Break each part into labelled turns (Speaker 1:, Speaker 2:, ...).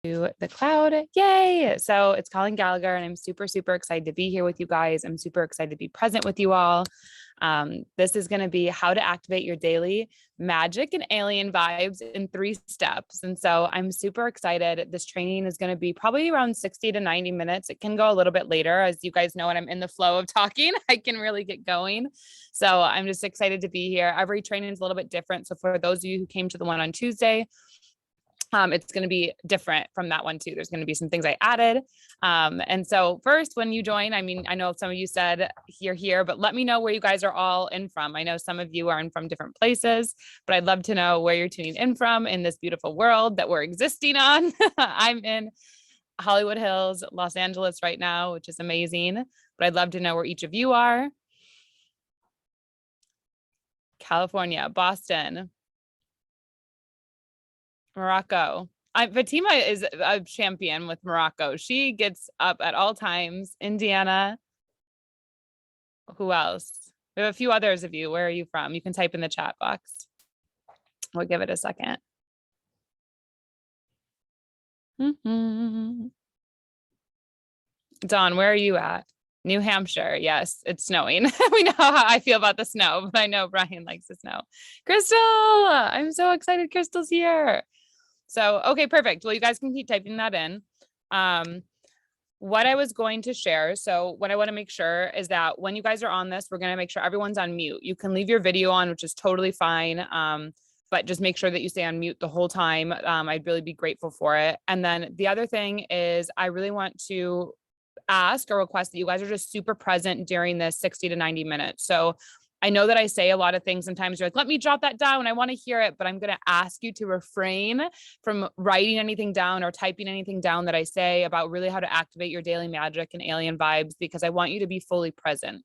Speaker 1: to the cloud. Yay. So it's Colleen Gallagher, and I'm super, super excited to be here with you guys. I'm super excited to be present with you all. This is going to be how to activate your daily magic and alien vibes in 3 steps. And so I'm super excited. This training is going to be probably around 60 to 90 minutes. It can go a little bit later. As you guys know, when I'm in the flow of talking, I can really get going. So I'm just excited to be here. Every training is a little bit different. So for those of you who came to the one on Tuesday, it's going to be different from that one too. There's going to be some things I added. And so first, when you join, I mean, I know some of you said you're here, but let me know where you guys are all in from. I know some of you are in from different places, but I'd love to know where you're tuning in from in this beautiful world that we're existing on. I'm in Hollywood Hills, Los Angeles right now, which is amazing, but I'd love to know where each of you are. California, Boston, Morocco. Fatima is a champion with Morocco. She gets up at all times. Indiana. Who else? We have a few others of you. Where are you from? You can type in the chat box. We'll give it a second. Dawn, where are you at? New Hampshire. Yes, it's snowing. We know how I feel about the snow, but I know Brian likes the snow. Crystal, I'm so excited Crystal's here. So, okay, perfect. Well, you guys can keep typing that in. What I was going to share. So what I want to make sure is that when you guys are on this, we're going to make sure everyone's on mute. You can leave your video on, which is totally fine. But just make sure that you stay on mute the whole time. I'd really be grateful for it. And then the other thing is I really want to ask or request that you guys are just super present during this 60 to 90 minutes. So I know that I say a lot of things. Sometimes you're like, let me jot that down. I want to hear it, but I'm going to ask you to refrain from writing anything down or typing anything down that I say about really how to activate your daily magic and alien vibes, because I want you to be fully present.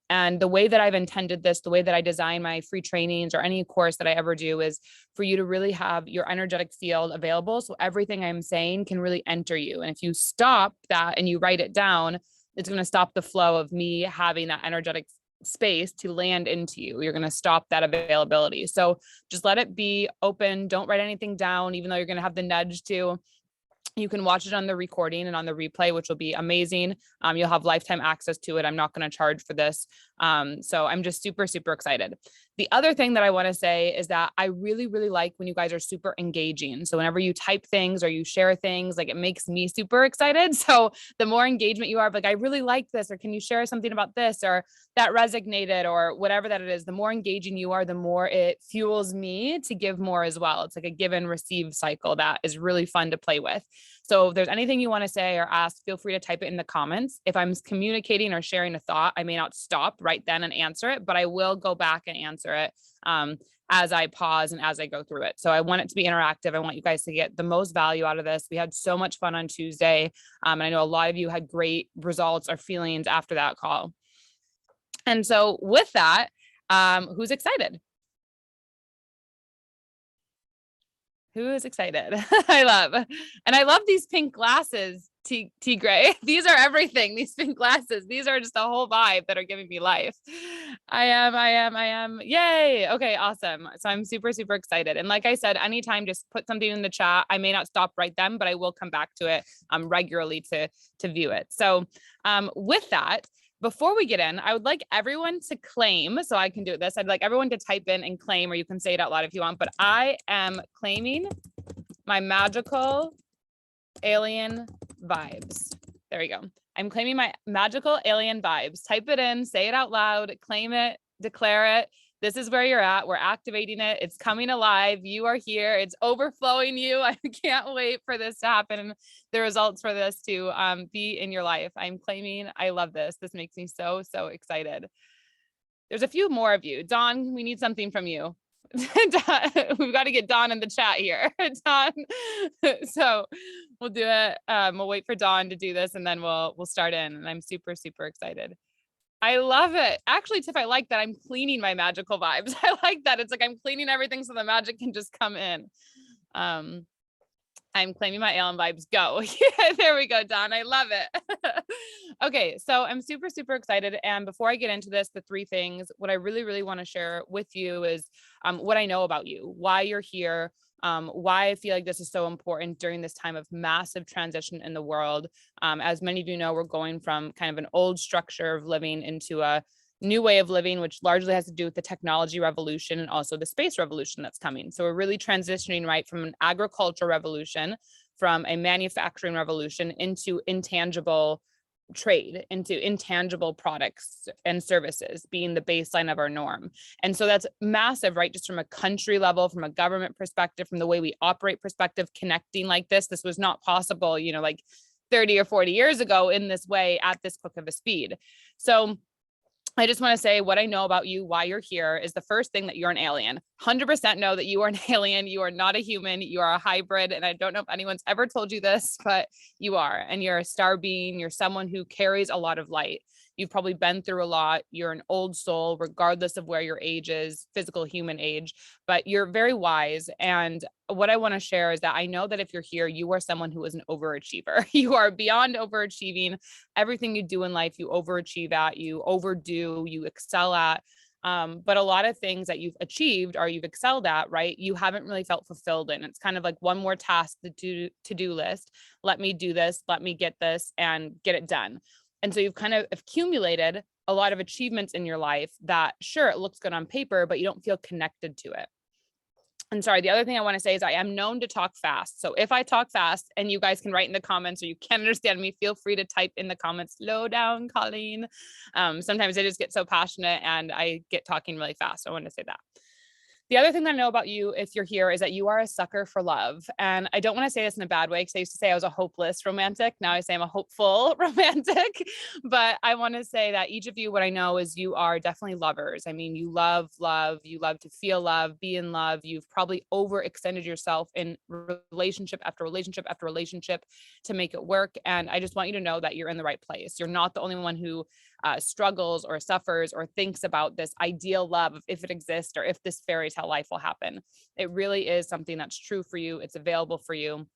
Speaker 1: And the way that I've intended this, the way that I design my free trainings or any course that I ever do is for you to really have your energetic field available. So everything I'm saying can really enter you. And if you stop that and you write it down, it's going to stop the flow of me having that energetic space to land into you. You're going to stop that availability. So just let it be open. Don't write anything down, even though you're going to have the nudge to. You can watch it on the recording and on the replay, which will be amazing. You'll have lifetime access to it. I'm not going to charge for this. So I'm just super, super excited. The other thing that I want to say is that I really, really like when you guys are super engaging. So whenever you type things or you share things, like it makes me super excited. So the more engagement you are, like, I really like this, or can you share something about this, or that resonated, or whatever that it is, the more engaging you are, the more it fuels me to give more as well. It's like a give and receive cycle that is really fun to play with. So if there's anything you want to say or ask, feel free to type it in the comments. If I'm communicating or sharing a thought, I may not stop right then and answer it, but I will go back and answer it as I pause and as I go through it. So I want it to be interactive. I want you guys to get the most value out of this. We had so much fun on Tuesday. And I know a lot of you had great results or feelings after that call. And so with that, who's excited? Who is excited? I love these pink glasses, T Gray. These are everything. These pink glasses. These are just a whole vibe that are giving me life. I am. Yay. Okay, awesome. So I'm super, super excited. And like I said, anytime, just put something in the chat. I may not stop right then, but I will come back to it regularly to view it. So with that, before we get in, I would like everyone to claim, so I can do this. I'd like everyone to type in and claim, or you can say it out loud if you want, but I am claiming my magical alien vibes. There we go. I'm claiming my magical alien vibes. Type it in, say it out loud, claim it, declare it. This is where you're at. We're activating it. It's coming alive. You are here. It's overflowing you. I can't wait for this to happen and the results for this to be in your life. I'm claiming. I love this. This makes me so, so excited. There's a few more of you. Dawn, we need something from you. We've got to get Dawn in the chat here. Dawn. So we'll do it. We'll wait for Dawn to do this and then we'll start in. And I'm super, super excited. I love it. Actually, Tiff, I like that. I'm cleaning my magical vibes. I like that. It's like I'm cleaning everything so the magic can just come in. I'm claiming my alien vibes. Go. Yeah, there we go, Don. I love it. Okay, so I'm super, super excited. And before I get into this, the 3 things, what I really, really want to share with you is what I know about you, why you're here, why I feel like this is so important during this time of massive transition in the world. As many of you know, we're going from kind of an old structure of living into a new way of living, which largely has to do with the technology revolution and also the space revolution that's coming. So we're really transitioning right from an agricultural revolution, from a manufacturing revolution into intangible trade, into intangible products and services being the baseline of our norm. And so that's massive, right? Just from a country level, from a government perspective, from the way we operate perspective, connecting like this was not possible, like 30 or 40 years ago in this way at this quick of a speed. So I just want to say what I know about you, why you're here, is the first thing that you're an alien. 100% know that you are an alien. You are not a human. You are a hybrid. And I don't know if anyone's ever told you this, but you are. And you're a star being. You're someone who carries a lot of light. You've probably been through a lot. You're an old soul, regardless of where your age is, physical human age, but you're very wise. And what I want to share is that I know that if you're here, you are someone who is an overachiever. You are beyond overachieving. Everything you do in life, you overachieve at, you overdo, you excel at. But a lot of things that you've achieved or you've excelled at, right, you haven't really felt fulfilled in. It's kind of like one more task, the to-do list. Let me do this, let me get this and get it done. And so you've kind of accumulated a lot of achievements in your life that, sure, it looks good on paper, but you don't feel connected to it. And sorry, the other thing I want to say is I am known to talk fast. So if I talk fast and you guys can write in the comments or you can't understand me, feel free to type in the comments, slow down, Colleen. Sometimes I just get so passionate and I get talking really fast. So I want to say that. The other thing that I know about you, if you're here, is that you are a sucker for love. And I don't want to say this in a bad way, because I used to say I was a hopeless romantic. Now I say I'm a hopeful romantic. But I want to say that each of you, what I know is you are definitely lovers. I mean, you love love. You love to feel love, be in love. You've probably overextended yourself in relationship after relationship after relationship to make it work. And I just want you to know that you're in the right place. You're not the only one who struggles or suffers or thinks about this ideal love, if it exists, or if this fairy tale life will happen. It really is something that's true for you. It's available for you.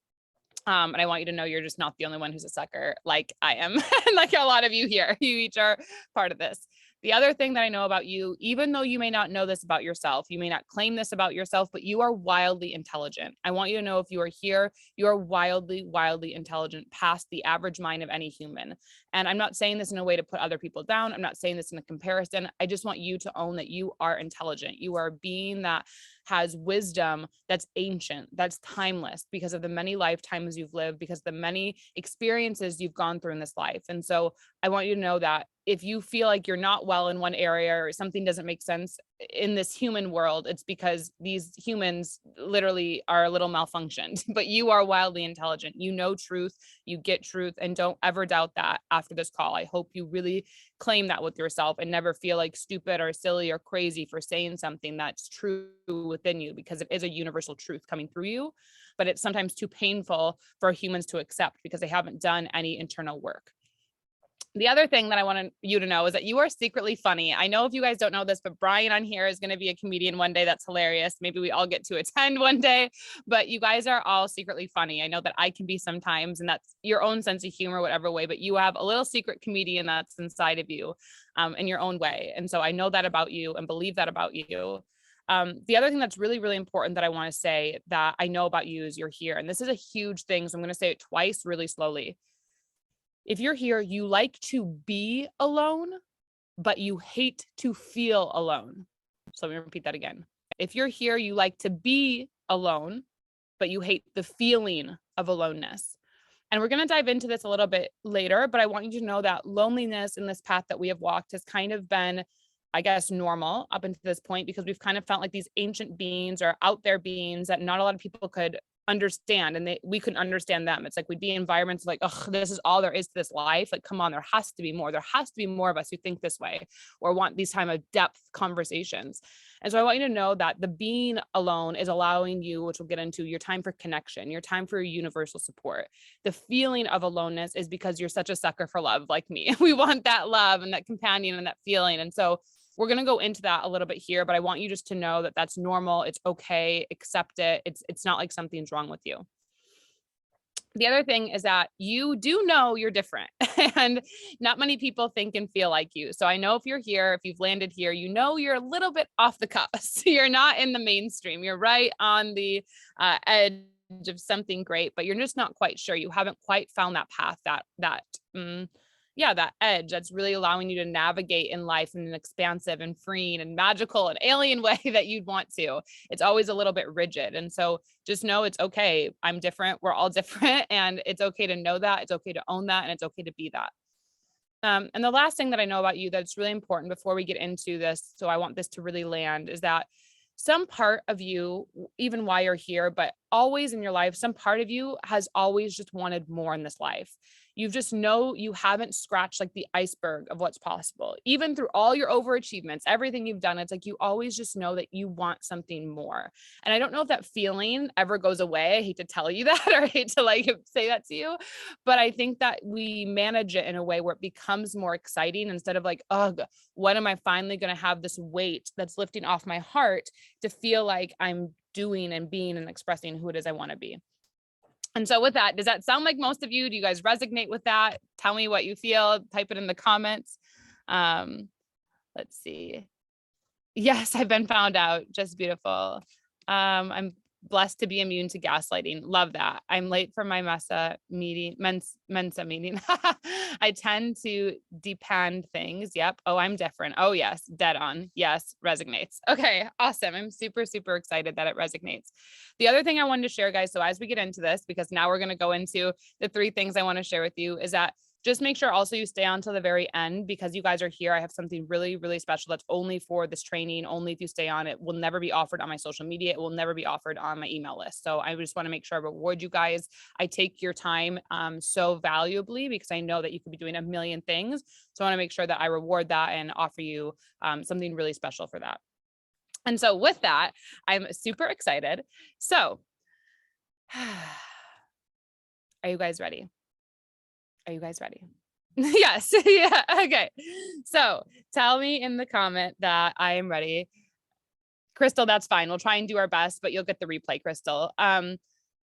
Speaker 1: And I want you to know you're just not the only one who's a sucker like I am, and like a lot of you here. You each are part of this. The other thing that I know about you, even though you may not know this about yourself, you may not claim this about yourself, but you are wildly intelligent. I want you to know if you are here, you are wildly, wildly intelligent, past the average mind of any human. And I'm not saying this in a way to put other people down. I'm not saying this in a comparison. I just want you to own that you are intelligent. You are a being that has wisdom that's ancient, that's timeless, because of the many lifetimes you've lived, because of the many experiences you've gone through in this life. And so I want you to know that if you feel like you're not well in one area or something doesn't make sense in this human world, it's because these humans literally are a little malfunctioned, but you are wildly intelligent. You know truth, you get truth, and don't ever doubt that after this call. I hope you really claim that with yourself and never feel like stupid or silly or crazy for saying something that's true within you, because it is a universal truth coming through you, but it's sometimes too painful for humans to accept because they haven't done any internal work. The other thing that I want you to know is that you are secretly funny. I know if you guys don't know this, but Brian on here is going to be a comedian one day. That's hilarious. Maybe we all get to attend one day, but you guys are all secretly funny. I know that I can be sometimes, and that's your own sense of humor, whatever way, but you have a little secret comedian that's inside of you in your own way. And so I know that about you and believe that about you. The other thing that's really, really important that I want to say that I know about you is you're here. And this is a huge thing. So I'm going to say it twice really slowly. If you're here, you like to be alone, but you hate to feel alone. So let me repeat that again. If you're here, you like to be alone, but you hate the feeling of aloneness. And we're going to dive into this a little bit later, but I want you to know that loneliness in this path that we have walked has kind of been, I guess, normal up until this point, because we've kind of felt like these ancient beings or out there beings that not a lot of people could understand, and we couldn't understand them. It's like we'd be in environments like, oh, this is all there is to this life. Like, come on, there has to be more. There has to be more of us who think this way or want these time of depth conversations. And so I want you to know that the being alone is allowing you, which we'll get into, your time for connection, your time for universal support. The feeling of aloneness is because you're such a sucker for love, like me. We want that love and that companion and that feeling. And so we're going to go into that a little bit here, but I want you just to know that that's normal. It's okay. Accept it. It's not like something's wrong with you. The other thing is that you do know you're different and not many people think and feel like you. So I know if you're here, if you've landed here, you know you're a little bit off the cusp. You're not in the mainstream. You're right on the edge of something great, but you're just not quite sure. You haven't quite found that path, that edge that's really allowing you to navigate in life in an expansive and freeing and magical and alien way that you'd want to. It's always a little bit rigid. And so just know it's okay. I'm different. We're all different. And it's okay to know that. It's okay to own that. And it's okay to be that. And the last thing that I know about you that's really important before we get into this, so I want this to really land, is that some part of you, even while you're here, but always in your life, some part of you has always just wanted more in this life. You just know you haven't scratched like the iceberg of what's possible. Even through all your overachievements, everything you've done, it's like you always just know that you want something more. And I don't know if that feeling ever goes away. I hate to tell you that, or I hate to like say that to you, but I think that we manage it in a way where it becomes more exciting instead of like, ugh, when am I finally going to have this weight that's lifting off my heart to feel like I'm doing and being and expressing who it is I want to be. And so with that, does that sound like most of you? Do you guys resonate with that? Tell me what you feel. Type it in the comments. Let's see. Yes, I've been found out. Just beautiful. I'm blessed to be immune to gaslighting. Love that. I'm late for my Mensa meeting. I tend to depend things. Yep. Oh, I'm different. Oh, yes. Dead on. Yes. Resonates. Okay. Awesome. I'm super, super excited that it resonates. The other thing I wanted to share, guys, so as we get into this, because now we're going to go into the 3 things I want to share with you, is that just make sure also you stay on till the very end, because you guys are here. I have something really, really special that's only for this training. Only if you stay on. It will never be offered on my social media. It will never be offered on my email list. So I just want to make sure I reward you guys. I take your time so valuably, because I know that you could be doing a million things. So I want to make sure that I reward that and offer you something really special for that. And so with that, I'm super excited. So are you guys ready? Are you guys ready? Yes. Yeah. Okay. So tell me in the comment that I am ready. Crystal, that's fine. We'll try and do our best, but you'll get the replay, Crystal.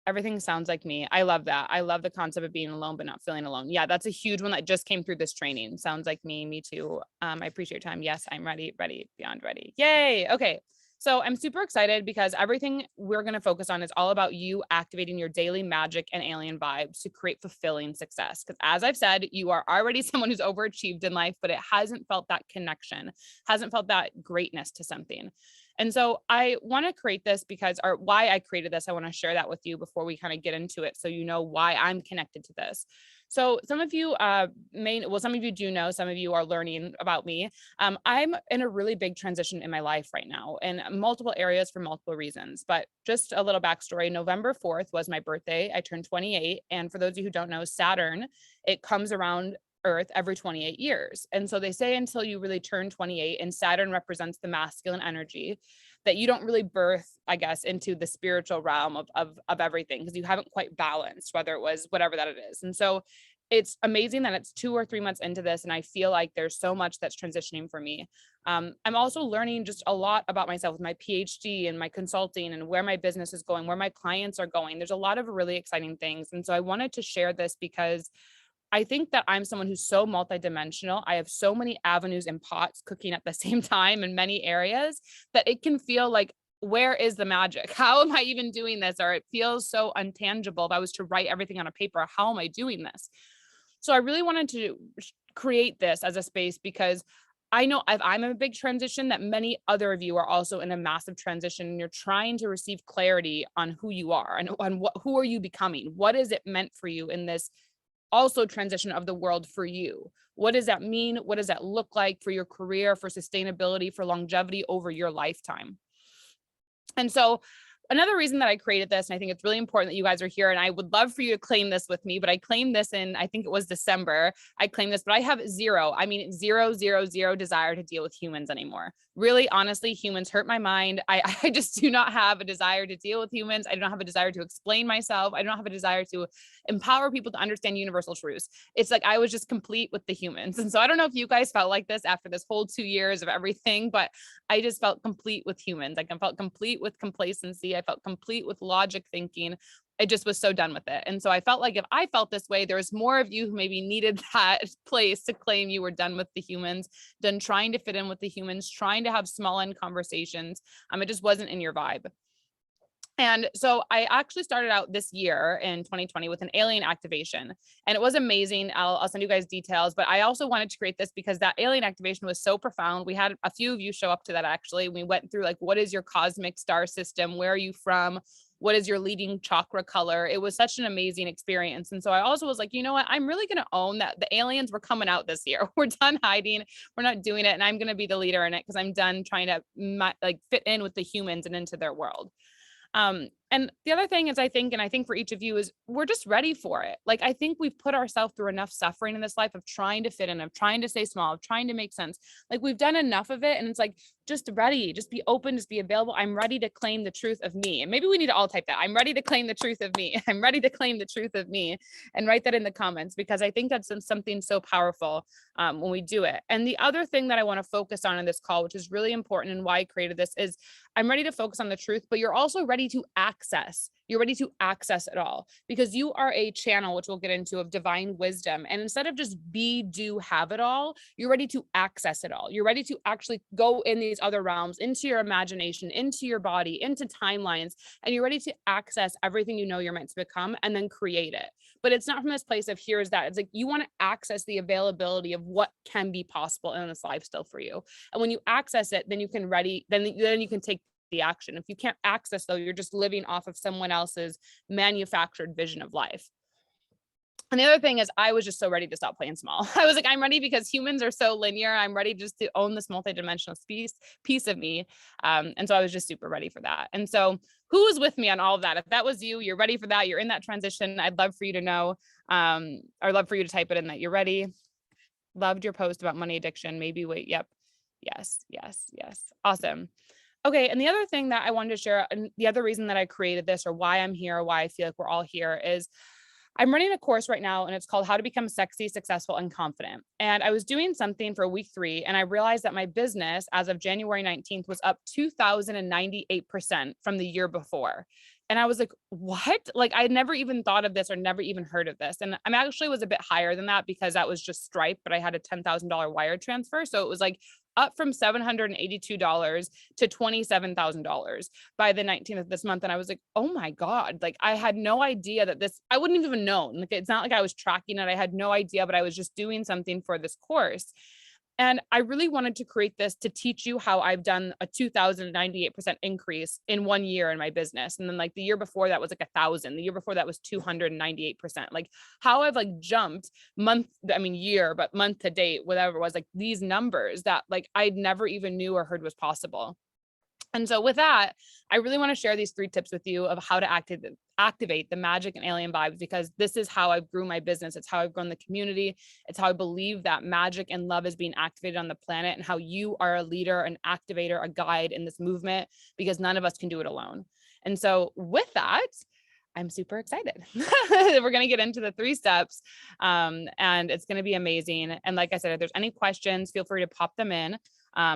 Speaker 1: Everything sounds like me. I love that. I love the concept of being alone, but not feeling alone. Yeah, that's a huge one that just came through this training. Sounds like me. Me too. I appreciate your time. Yes, I'm ready, beyond ready. Yay. Okay. So I'm super excited because everything we're going to focus on is all about you activating your daily magic and alien vibes to create fulfilling success. Because as I've said, you are already someone who's overachieved in life, but it hasn't felt that connection, hasn't felt that greatness to something. And so I want to create this because, or why I created this, I want to share that with you before we kind of get into it, so you know why I'm connected to this. So some of you some of you do know, some of you are learning about me. I'm in a really big transition in my life right now in multiple areas for multiple reasons. But just a little backstory, November 4th was my birthday. I turned 28. And for those of you who don't know, Saturn, it comes around Earth every 28 years. And so they say until you really turn 28, and Saturn represents the masculine energy, that you don't really birth, I guess, into the spiritual realm of everything, because you haven't quite balanced, whether it was whatever that it is. And so it's amazing that it's 2 or 3 months into this, and I feel like there's so much that's transitioning for me. I'm also learning just a lot about myself with my PhD and my consulting and where my business is going, where my clients are going. There's a lot of really exciting things. And so I wanted to share this because I think that I'm someone who's so multidimensional. I have so many avenues and pots cooking at the same time in many areas that it can feel like, where is the magic? How am I even doing this? Or it feels so untangible. If I was to write everything on a paper, how am I doing this? So I really wanted to create this as a space because I know if I'm in a big transition, that many other of you are also in a massive transition, and you're trying to receive clarity on who you are and on who are you becoming? What is it meant for you in this also transition of the world for you? What does that mean? What does that look like for your career, for sustainability, for longevity over your lifetime? And so another reason that I created this, and I think it's really important that you guys are here, and I would love for you to claim this with me, but I claimed this in, I think it was December. I claimed this, but I have zero desire to deal with humans anymore. Really, honestly, humans hurt my mind. I just do not have a desire to deal with humans. I don't have a desire to explain myself. I don't have a desire to empower people to understand universal truths. It's like I was just complete with the humans. And so I don't know if you guys felt like this after this whole 2 years of everything, but I just felt complete with humans. I felt complete with complacency. I felt complete with logic thinking. I just was so done with it. And so I felt like if I felt this way, there was more of you who maybe needed that place to claim you were done with the humans, done trying to fit in with the humans, trying to have small end conversations. It just wasn't in your vibe. And so I actually started out this year in 2020 with an alien activation, and it was amazing. I'll send you guys details, but I also wanted to create this because that alien activation was so profound. We had a few of you show up to that actually. We went through like, what is your cosmic star system? Where are you from? What is your leading chakra color? It was such an amazing experience. And so I also was like, you know what? I'm really going to own that the aliens were coming out this year. We're done hiding. We're not doing it. And I'm going to be the leader in it because I'm done trying to like fit in with the humans and into their world. And the other thing is, I think for each of you is we're just ready for it. Like, I think we've put ourselves through enough suffering in this life of trying to fit in, of trying to stay small, of trying to make sense. Like, we've done enough of it. And it's like, just ready, just be open, just be available. I'm ready to claim the truth of me. And maybe we need to all type that. I'm ready to claim the truth of me. I'm ready to claim the truth of me, and write that in the comments, because I think that's something so powerful when we do it. And the other thing that I want to focus on in this call, which is really important and why I created this, is I'm ready to focus on the truth, but you're also ready to access. You're ready to access it all, because you are a channel, which we'll get into, of divine wisdom. And instead of just be, do, have it all, you're ready to access it all. You're ready to actually go in these other realms, into your imagination, into your body, into timelines, and you're ready to access everything you know you're meant to become and then create it. But it's not from this place of here's that. It's like you want to access the availability of what can be possible in this life still for you. And when you access it, then you can then you can take the action. If you can't access, though, you're just living off of someone else's manufactured vision of life. And the other thing is, I was just so ready to stop playing small. I was like, I'm ready because humans are so linear. I'm ready just to own this multidimensional piece of me. And so I was just super ready for that. And so who was with me on all of that? If that was you, you're ready for that, you're in that transition, I'd love for you to know, or love for you to type it in that you're ready. Loved your post about money addiction. Maybe wait. Yep. Yes. Awesome. Okay. And the other thing that I wanted to share, and the other reason that I created this, or why I'm here, why I feel like we're all here, is I'm running a course right now, and it's called How to Become Sexy, Successful, and Confident. And I was doing something for week 3, and I realized that my business as of January 19th was up 2,098% from the year before. And I was like, what? Like, I had never even thought of this or never even heard of this. And I actually was a bit higher than that because that was just Stripe, but I had a $10,000 wire transfer. So it was like up from $782 to $27,000 by the 19th of this month. And I was like, oh my God, like I had no idea that I wouldn't even known. Like, it's not like I was tracking it. I had no idea, but I was just doing something for this course. And I really wanted to create this to teach you how I've done a 2,098% increase in 1 year in my business. And then like the year before that was like 1,000. The year before that was 298%. Like how I've like jumped year, but month to date, whatever it was, like these numbers that like I'd never even knew or heard was possible. And so with that, I really want to share these 3 tips with you of how to activate the magic and alien vibes, because this is how I've grew my business. It's how I've grown the community. It's how I believe that magic and love is being activated on the planet, and how you are a leader, an activator, a guide in this movement, because none of us can do it alone. And so with that, I'm super excited. We're going to get into the 3 steps, and it's going to be amazing. And like I said, if there's any questions, feel free to pop them in.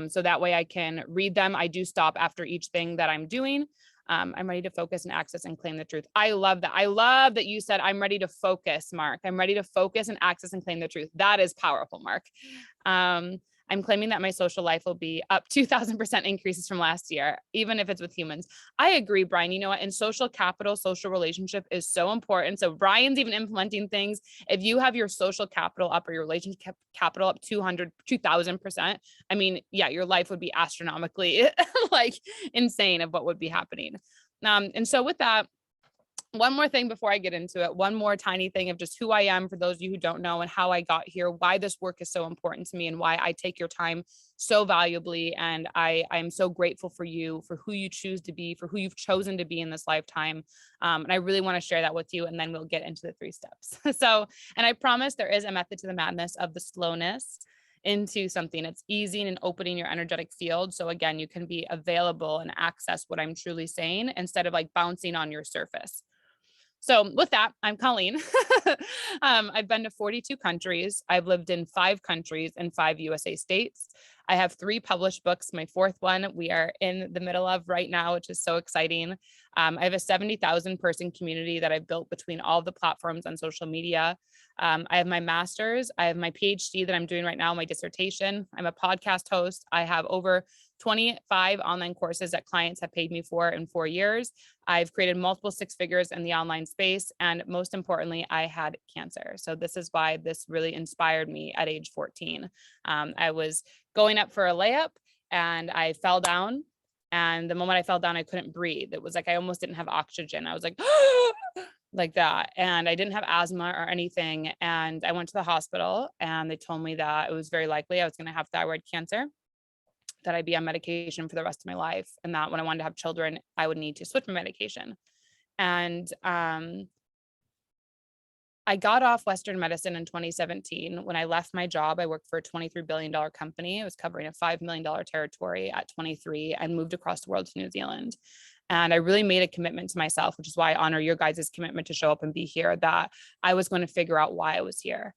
Speaker 1: So that way I can read them. I do stop after each thing that I'm doing. I'm ready to focus and access and claim the truth. I love that. I love that you said, I'm ready to focus, Mark. I'm ready to focus and access and claim the truth. That is powerful, Mark. I'm claiming that my social life will be up 2,000% increases from last year, even if it's with humans. I agree, Brian. You know what? In social capital, social relationship is so important. So Brian's even implementing things. If you have your social capital up or your relationship capital up 2,000%, I mean, yeah, your life would be astronomically like insane of what would be happening. And so with that, one more thing before I get into it, one more tiny thing of just who I am for those of you who don't know, and how I got here, why this work is so important to me, and why I take your time so valuably. And I'm so grateful for you, for who you choose to be, for who you've chosen to be in this lifetime. And I really want to share that with you, and then we'll get into the 3 steps. And I promise there is a method to the madness of the slowness into something. It's easing and opening your energetic field. So again, you can be available and access what I'm truly saying instead of like bouncing on your surface. So with that, I'm Colleen. I've been to 42 countries. I've lived in 5 countries and 5 USA states. I have 3 published books. My 4th one we are in the middle of right now, which is so exciting. I have a 70,000 person community that I've built between all of the platforms on social media. I have my master's, I have my PhD that I'm doing right now, my dissertation. I'm a podcast host. I have over 25 online courses that clients have paid me for in 4 years. I've created multiple six figures in the online space. And most importantly, I had cancer. So this is why this really inspired me at age 14. I was going up for a layup and I fell down. And the moment I fell down, I couldn't breathe. It was like I almost didn't have oxygen. I was like, like that. And I didn't have asthma or anything. And I went to the hospital and they told me that it was very likely I was going to have thyroid cancer, that I'd be on medication for the rest of my life. And that when I wanted to have children, I would need to switch my medication. And I got off Western medicine in 2017. When I left my job, I worked for a $23 billion company. I was covering a $5 million territory at 23 and moved across the world to New Zealand. And I really made a commitment to myself, which is why I honor your guys' commitment to show up and be here, that I was going to figure out why I was here.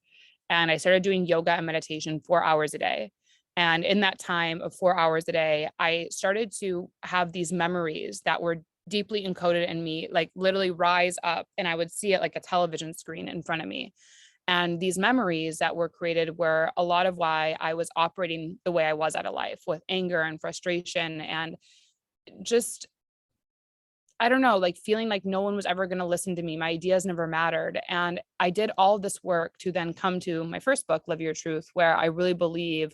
Speaker 1: And I started doing yoga and meditation 4 hours a day. And in that time of 4 hours a day, I started to have these memories that were deeply encoded in me, like literally rise up, and I would see it like a television screen in front of me. And these memories that were created were a lot of why I was operating the way I was out of life, with anger and frustration and just, I don't know, like feeling like no one was ever going to listen to me. My ideas never mattered. And I did all this work to then come to my first book, Live Your Truth, where I really believe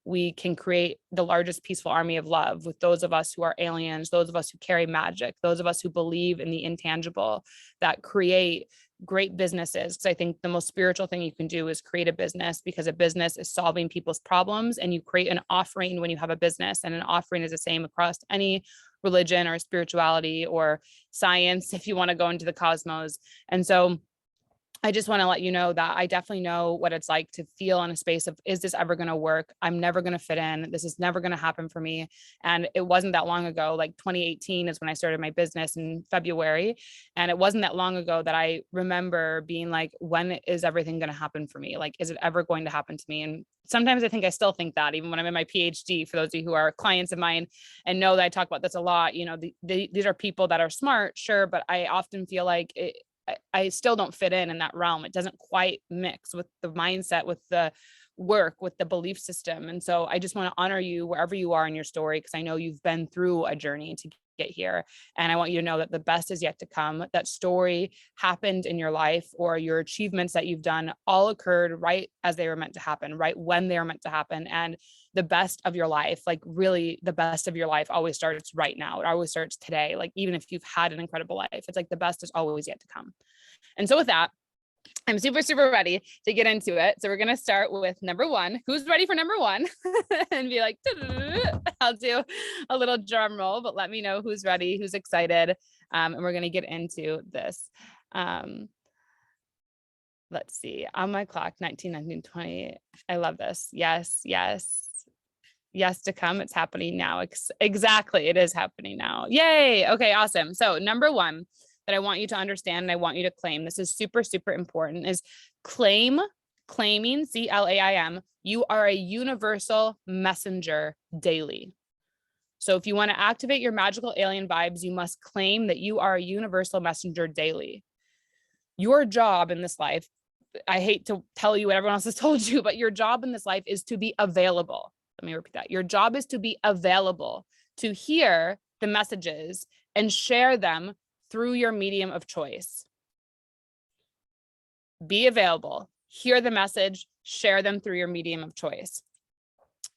Speaker 1: we can create the largest peaceful army of love with those of us who are aliens, those of us who carry magic, those of us who believe in the intangible, that create great businesses. Because I think the most spiritual thing you can do is create a business, because a business is solving people's problems, and you create an offering when you have a business. And an offering is the same across any religion or spirituality or science, if you want to go into the cosmos. And so I just want to let you know that I definitely know what it's like to feel in a space of, is this ever going to work? I'm never going to fit in. This is never going to happen for me. And it wasn't that long ago, like 2018 is when I started my business in February. And it wasn't that long ago that I remember being like, when is everything going to happen for me? Like, is it ever going to happen to me? And sometimes I think I still think that, even when I'm in my PhD, for those of you who are clients of mine and know that I talk about this a lot, you know, these are people that are smart, sure, but I often feel like I still don't fit in that realm. It doesn't quite mix with the mindset, with the work, with the belief system. And so I just want to honor you wherever you are in your story, because I know you've been through a journey to get here. And I want you to know that the best is yet to come. That story happened in your life, or your achievements that you've done all occurred right as they were meant to happen, right when they were meant to happen. And the best of your life, like really the best of your life, always starts right now. It always starts today. Like, even if you've had an incredible life, it's like the best is always yet to come. And so with that, I'm super, super ready to get into it. So we're going to start with number one. Who's ready for number one? And be like, I'll do a little drum roll, but let me know who's ready, who's excited. And we're going to get into this. Let's see, on my clock, 19, 19, 20. I love this. Yes, yes. Yes to come. It's happening now. Exactly. It is happening now. Yay. Okay, awesome. So number one that I want you to understand and I want you to claim, this is super, super important, is claiming, CLAIM, you are a universal messenger daily. So if you want to activate your magical alien vibes, you must claim that you are a universal messenger daily. Your job in this life, I hate to tell you what everyone else has told you, but your job in this life is to be available. Let me repeat that. Your job is to be available, to hear the messages and share them through your medium of choice. Be available, hear the message, share them through your medium of choice.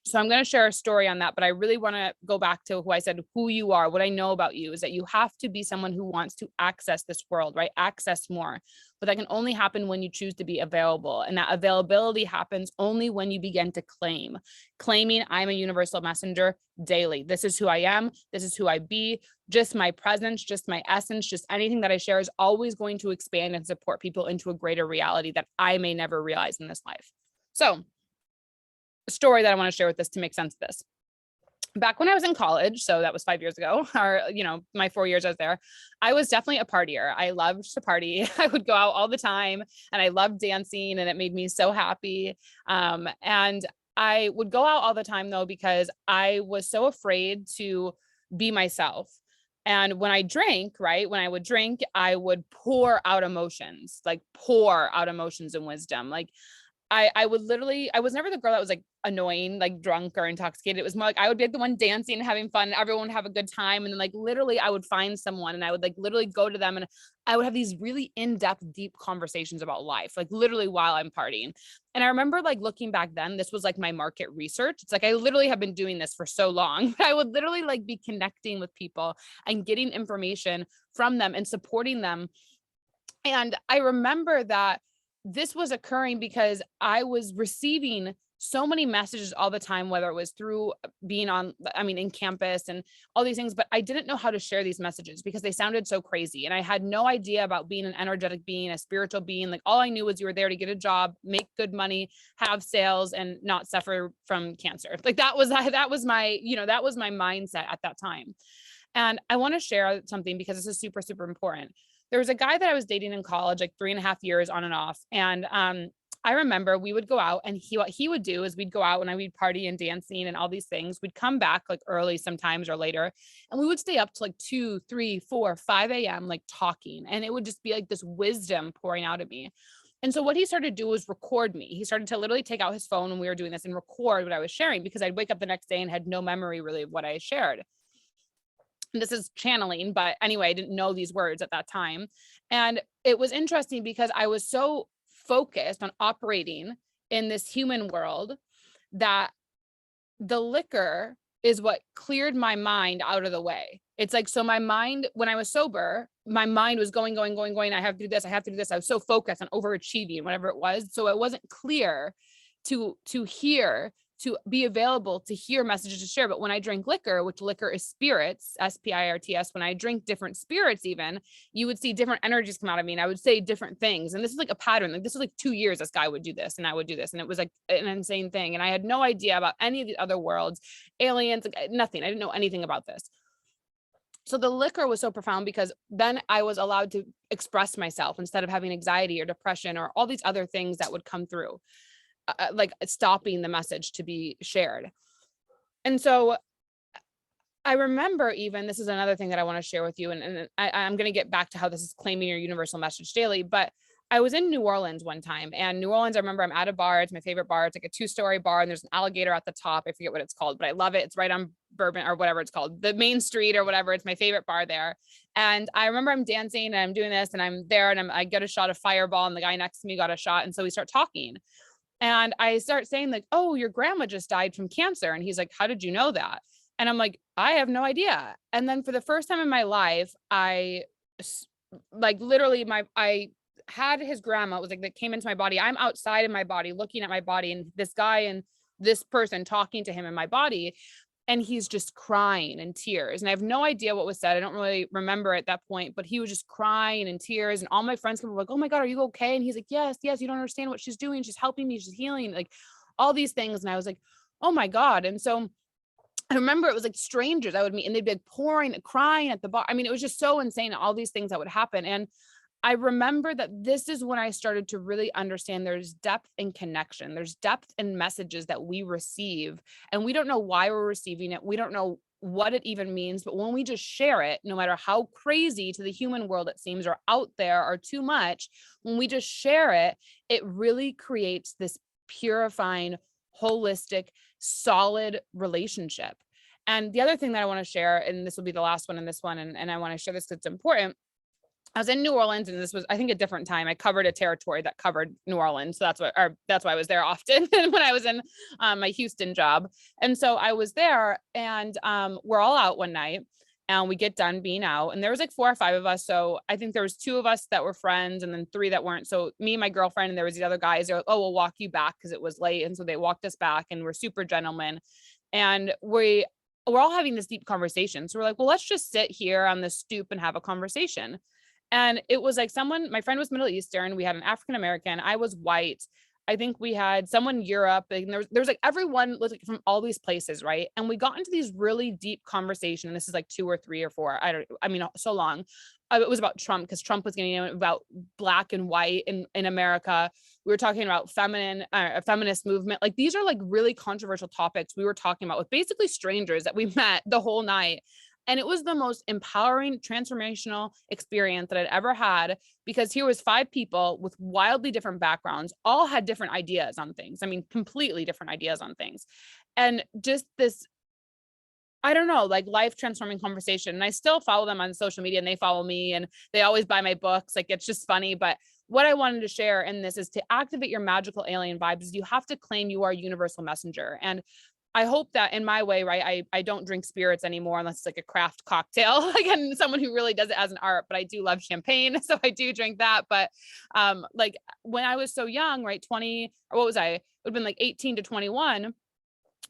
Speaker 1: So I'm going to share a story on that, but I really want to go back to who I said, who you are. What I know about you is that you have to be someone who wants to access this world, right? Access more. But that can only happen when you choose to be available. And that availability happens only when you begin to claim. Claiming, I'm a universal messenger daily. This is who I am. This is who I be. Just my presence, just my essence, just anything that I share is always going to expand and support people into a greater reality that I may never realize in this life. So, story that I want to share with this to make sense of this. Back when I was in college, so that was 5 years ago, or, my 4 years I was there, I was definitely a partier. I loved to party. I would go out all the time and I loved dancing and it made me so happy. And I would go out all the time though, because I was so afraid to be myself. And when I drank, right, when I would drink, I would pour out emotions, like pour out emotions and wisdom. Like I would literally, I was never the girl that was like annoying, like drunk or intoxicated. It was more like I would be like the one dancing and having fun, and everyone would have a good time. And then like literally I would find someone and I would like literally go to them and I would have these really in-depth, deep conversations about life, like literally while I'm partying. And I remember like looking back then, this was like my market research. It's like I literally have been doing this for so long, but I would literally like be connecting with people and getting information from them and supporting them. And I remember that this was occurring because I was receiving so many messages all the time, whether it was through being on, I mean, in campus and all these things, but I didn't know how to share these messages because they sounded so crazy. And I had no idea about being an energetic being, a spiritual being. Like all I knew was you were there to get a job, make good money, have sales, and not suffer from cancer. Like that was my, that was my mindset at that time. And I want to share something because this is super, super important. There was a guy that I was dating in college, like 3.5 years on and off. And I remember we would go out and what he would do is we'd go out and we'd party and dancing and all these things. We'd come back like early sometimes or later. And we would stay up to like 2, 3, 4, 5 a.m. like talking. And it would just be like this wisdom pouring out of me. And so what he started to do was record me. He started to literally take out his phone when we were doing this and record what I was sharing because I'd wake up the next day and had no memory really of what I shared. This is channeling, but anyway, I didn't know these words at that time. And it was interesting because I was so focused on operating in this human world that the liquor is what cleared my mind out of the way. It's like, so my mind, when I was sober, my mind was going. I have to do this. I have to do this. I was so focused on overachieving, whatever it was. So it wasn't clear to hear, to be available to hear messages to share. But when I drink liquor, which liquor is spirits, SPIRTS, when I drink different spirits, even you would see different energies come out of me and I would say different things. And this is like a pattern. Like this was like 2 years, this guy would do this and I would do this. And it was like an insane thing. And I had no idea about any of the other worlds, aliens, like nothing. I didn't know anything about this. So the liquor was so profound because then I was allowed to express myself instead of having anxiety or depression or all these other things that would come through. Like stopping the message to be shared. And so I remember even, this is another thing that I want to share with you. And I'm going to get back to how this is claiming your universal message daily, but I was in New Orleans one time, and New Orleans, I remember I'm at a bar. It's my favorite bar. It's like a 2-story bar and there's an alligator at the top. I forget what it's called, but I love it. It's right on Bourbon or whatever it's called, the main street or whatever. It's my favorite bar there. And I remember I'm dancing and I'm doing this and I'm there and I get a shot of Fireball and the guy next to me got a shot. And so we start talking. And I start saying like, oh, your grandma just died from cancer. And he's like, how did you know that? And I'm like, I have no idea. And then for the first time in my life, I like literally I had his grandma, it was like that came into my body. I'm outside in my body, looking at my body, and this guy and this person talking to him in my body. And he's just crying in tears. And I have no idea what was said. I don't really remember at that point, but he was just crying in tears. And all my friends were like, oh my God, are you okay? And he's like, yes, you don't understand what she's doing. She's helping me. She's healing, like all these things. And I was like, oh my God. And so I remember it was like strangers I would meet and they'd be like pouring, crying at the bar. I mean, it was just so insane, all these things that would happen. And I remember that this is when I started to really understand there's depth in connection. There's depth in messages that we receive, and we don't know why we're receiving it. We don't know what it even means, but when we just share it, no matter how crazy to the human world it seems, or out there, or too much, when we just share it, it really creates this purifying, holistic, solid relationship. And the other thing that I want to share, and this will be the last one in this one, and I want to share this because it's important. I was in New Orleans, and this was, I think, a different time. I covered a territory that covered New Orleans. So that's why I was there often when I was in my Houston job. And so I was there, and we're all out one night and we get done being out, and there was like 4 or 5 of us. So I think there was 2 of us that were friends and then 3 that weren't. So me and my girlfriend, and there was the other guys. They're like, oh, we'll walk you back because it was late. And so they walked us back, and we're super gentlemen. And we're all having this deep conversation. So we're like, well, let's just sit here on the stoop and have a conversation. And it was like my friend was Middle Eastern. We had an African-American. I was white. I think we had someone Europe, and there was like everyone was like from all these places. Right. And we got into these really deep conversations. This is like 2 or 3 or 4. So long. It was about Trump, because Trump was getting about black and white in America. We were talking about feminist movement. Like these are like really controversial topics we were talking about with basically strangers that we met the whole night. And it was the most empowering, transformational experience that I'd ever had, because here was 5 people with wildly different backgrounds, all had different ideas on things. I mean, completely different ideas on things. And just this, I don't know, like life transforming conversation. And I still follow them on social media and they follow me and they always buy my books. Like, it's just funny. But what I wanted to share in this is to activate your magical alien vibes is you have to claim you are a universal messenger. And I hope that in my way, right, I don't drink spirits anymore unless it's like a craft cocktail, again, someone who really does it as an art, but I do love champagne. So I do drink that. But like when I was so young, right, 20, or what was I? It would have been like 18 to 21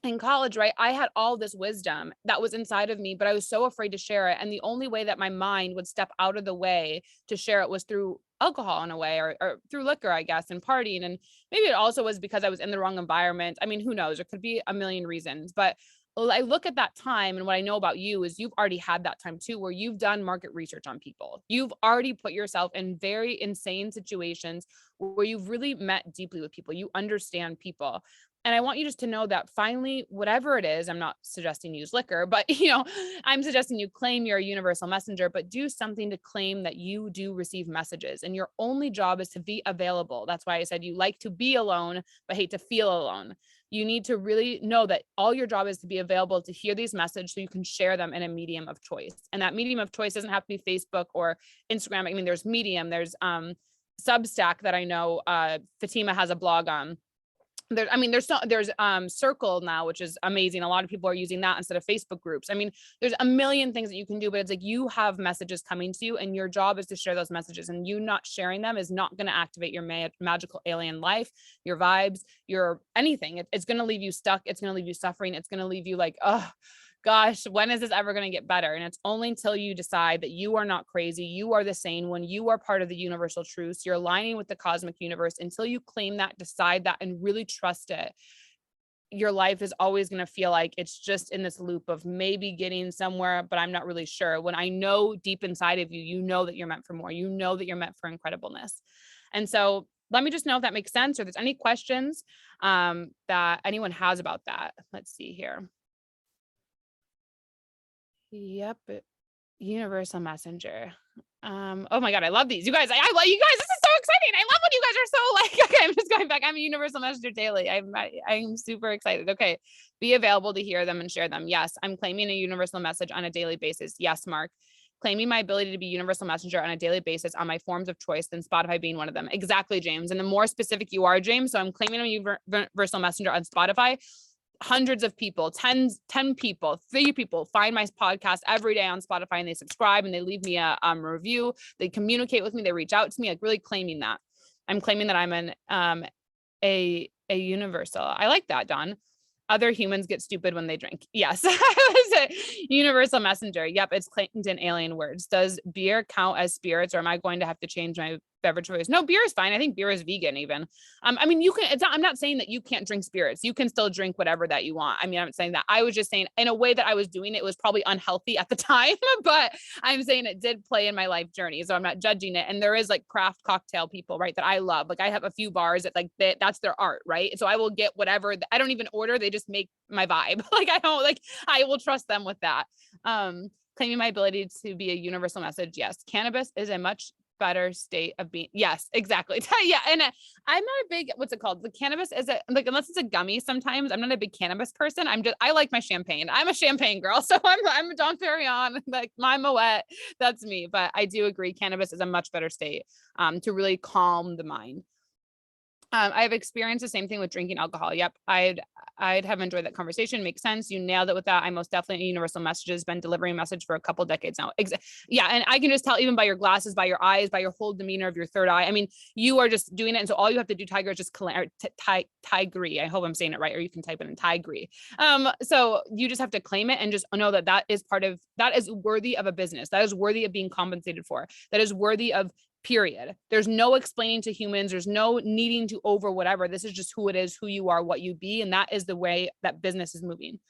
Speaker 1: in college, right? I had all this wisdom that was inside of me, but I was so afraid to share it. And the only way that my mind would step out of the way to share it was through alcohol in a way, or through liquor, I guess, and partying. And maybe it also was because I was in the wrong environment. I mean, who knows? There could be a million reasons, but I look at that time, and what I know about you is you've already had that time too, where you've done market research on people. You've already put yourself in very insane situations where you've really met deeply with people. You understand people. And I want you just to know that finally, whatever it is, I'm not suggesting use liquor, but I'm suggesting you claim you're a universal messenger, but do something to claim that you do receive messages. And your only job is to be available. That's why I said you like to be alone, but hate to feel alone. You need to really know that all your job is to be available to hear these messages so you can share them in a medium of choice. And that medium of choice doesn't have to be Facebook or Instagram. I mean, there's Medium, there's Substack that I know Fatima has a blog on. There's Circle now, which is amazing. A lot of people are using that instead of Facebook groups. I mean, there's a million things that you can do, but it's like you have messages coming to you and your job is to share those messages, and you not sharing them is not going to activate your magical alien life, your vibes, your anything. It's going to leave you stuck. It's going to leave you suffering. It's going to leave you like, oh gosh, when is this ever going to get better? And it's only until you decide that you are not crazy, you are the sane, when you are part of the universal truths, you're aligning with the cosmic universe, until you claim that, decide that, and really trust it, your life is always going to feel like it's just in this loop of maybe getting somewhere, but I'm not really sure. When I know deep inside of you, you know that you're meant for more. You know that you're meant for incredibleness. And so let me just know if that makes sense, or if there's any questions that anyone has about that. Let's see here. Yep. Universal messenger. Oh my God, I love these. You guys, I love you guys. This is so exciting. I love when you guys are so like, okay, I'm just going back. I'm a universal messenger daily. I'm super excited. Okay. Be available to hear them and share them. Yes. I'm claiming a universal message on a daily basis. Yes, Mark. Claiming my ability to be universal messenger on a daily basis on my forms of choice, then Spotify being one of them. Exactly, James. And the more specific you are, James, so I'm claiming a universal messenger on Spotify. Hundreds of people, 10 people, 3 people find my podcast every day on Spotify, and they subscribe and they leave me a review. They communicate with me. They reach out to me, like really claiming that. I'm claiming that I'm a universal. I like that, Don. Other humans get stupid when they drink. Yes. I was a universal messenger. Yep. It's claimed in alien words. Does beer count as spirits, or am I going to have to change my beverage choice? No, beer is fine. I think beer is vegan even. I mean, you can, I'm not saying that you can't drink spirits. You can still drink whatever that you want. I mean, I'm saying that. I was just saying in a way that I was doing it was probably unhealthy at the time, but I'm saying it did play in my life journey. So I'm not judging it. And there is like craft cocktail people, right, that I love. Like I have a few bars that like that's their art, right? So I will get whatever. I don't even order. They just make my vibe. Like I will trust them with that. Claiming my ability to be a universal message. Yes. Cannabis is a much better state of being. Yes, exactly. Yeah. And I'm not a big, what's it called? The cannabis is like, unless it's a gummy, sometimes I'm not a big cannabis person. I like my champagne. I'm a champagne girl. So I'm a Don Perignon, like my Moet, that's me. But I do agree. Cannabis is a much better state to really calm the mind. I've experienced the same thing with drinking alcohol. Yep. I'd have enjoyed that conversation. Makes sense. You nailed it with that. I most definitely universal messages, been delivering a message for a couple decades now. Yeah. And I can just tell even by your glasses, by your eyes, by your whole demeanor of your third eye. I mean, you are just doing it. And so all you have to do, Tiger, is just Tigre. I hope I'm saying it right, or you can type it in Tigre. So you just have to claim it and just know that that is worthy of a business. That is worthy of being compensated for. That is worthy of period. There's no explaining to humans. There's no needing to over whatever. This is just who it is, who you are, what you be. And that is the way that business is moving.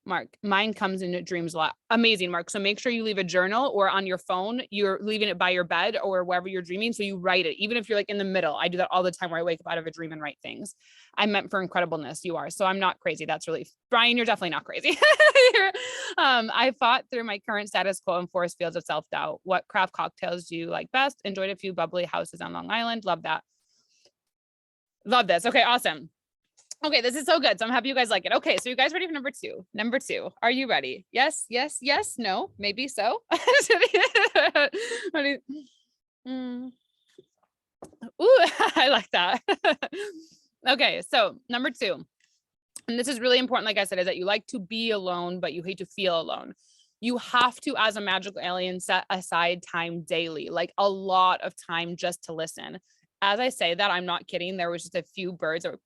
Speaker 1: Mark, mine comes into dreams a lot. Amazing, Mark. So make sure you leave a journal, or on your phone, you're leaving it by your bed or wherever you're dreaming. So you write it, even if you're like in the middle. I do that all the time where I wake up out of a dream and write things. I'm meant for incredibleness. You are. So I'm not crazy. That's really, Brian, you're definitely not crazy. I fought through my current status quo and force fields of self-doubt. What craft cocktails do you like best? Enjoyed a few bubbly houses on Long Island. Love that. Love this. Okay, awesome. Okay, this is so good. So I'm happy you guys like it. Okay, so you guys ready for number two? Number two, are you ready? Yes, yes, yes, no, maybe so. Ready? Ooh, I like that. Okay, so number two, and this is really important, like I said, is that you like to be alone, but you hate to feel alone. You have to, as a magical alien, set aside time daily, like a lot of time just to listen. As I say that, I'm not kidding. There was just a few birds that were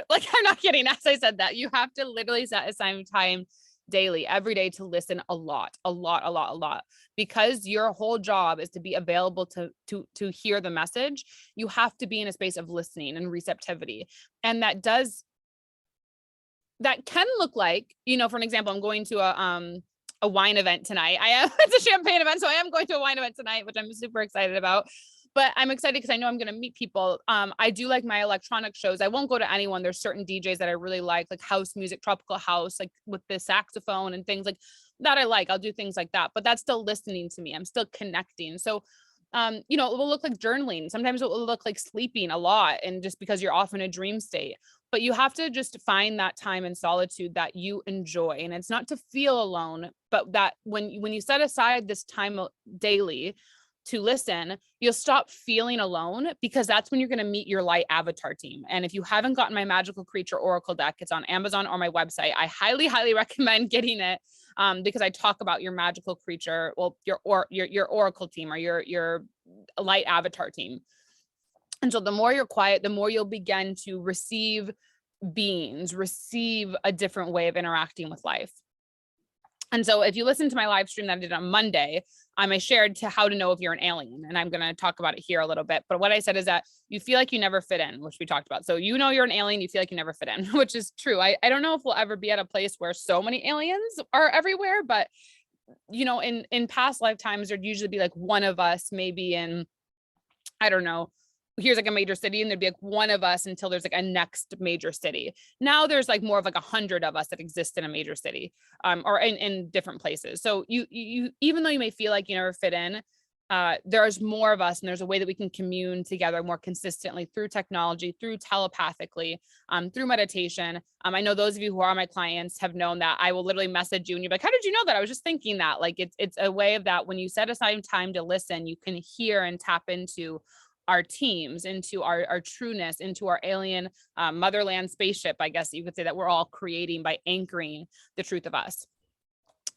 Speaker 1: like, I'm not kidding. As I said that, you have to literally set aside time daily, every day, to listen a lot, because your whole job is to be available to hear the message. You have to be in a space of listening and receptivity. And that can look like, for an example, I'm going to a wine event tonight. It's a champagne event. So I am going to a wine event tonight, which I'm super excited about. But I'm excited because I know I'm going to meet people. I do like my electronic shows. I won't go to anyone. There's certain DJs that I really like house music, tropical house, like with the saxophone and things like that I like. I'll do things like that, but that's still listening to me. I'm still connecting. So, it will look like journaling. Sometimes it will look like sleeping a lot, and just because you're off in a dream state. But you have to just find that time in solitude that you enjoy. And it's not to feel alone, but that when you set aside this time daily to listen, you'll stop feeling alone, because that's when you're going to meet your light avatar team. And if you haven't gotten my magical creature oracle deck, it's on Amazon or my website. I highly, highly recommend getting it, because I talk about your magical creature, well, your oracle team, or your light avatar team. And so the more you're quiet, the more you'll begin to receive a different way of interacting with life. And so if you listen to my live stream that I did on Monday, I shared to how to know if you're an alien, and I'm going to talk about it here a little bit. But what I said is that you feel like you never fit in, which we talked about. So you're an alien, you feel like you never fit in, which is true. I don't know if we'll ever be at a place where so many aliens are everywhere, but in past lifetimes, there'd usually be like one of us, maybe in, I don't know, here's like a major city, and there'd be like one of us until there's like a next major city. Now there's like more of like 100 of us that exist in a major city, or in different places. So you even though you may feel like you never fit in, there's more of us, and there's a way that we can commune together more consistently through technology, through telepathically, through meditation. I know those of you who are my clients have known that I will literally message you and you're like, how did you know that? I was just thinking that. Like it's a way of that when you set aside time to listen, you can hear and tap into our teams, into our trueness, into our alien motherland spaceship, I guess you could say, that we're all creating by anchoring the truth of us.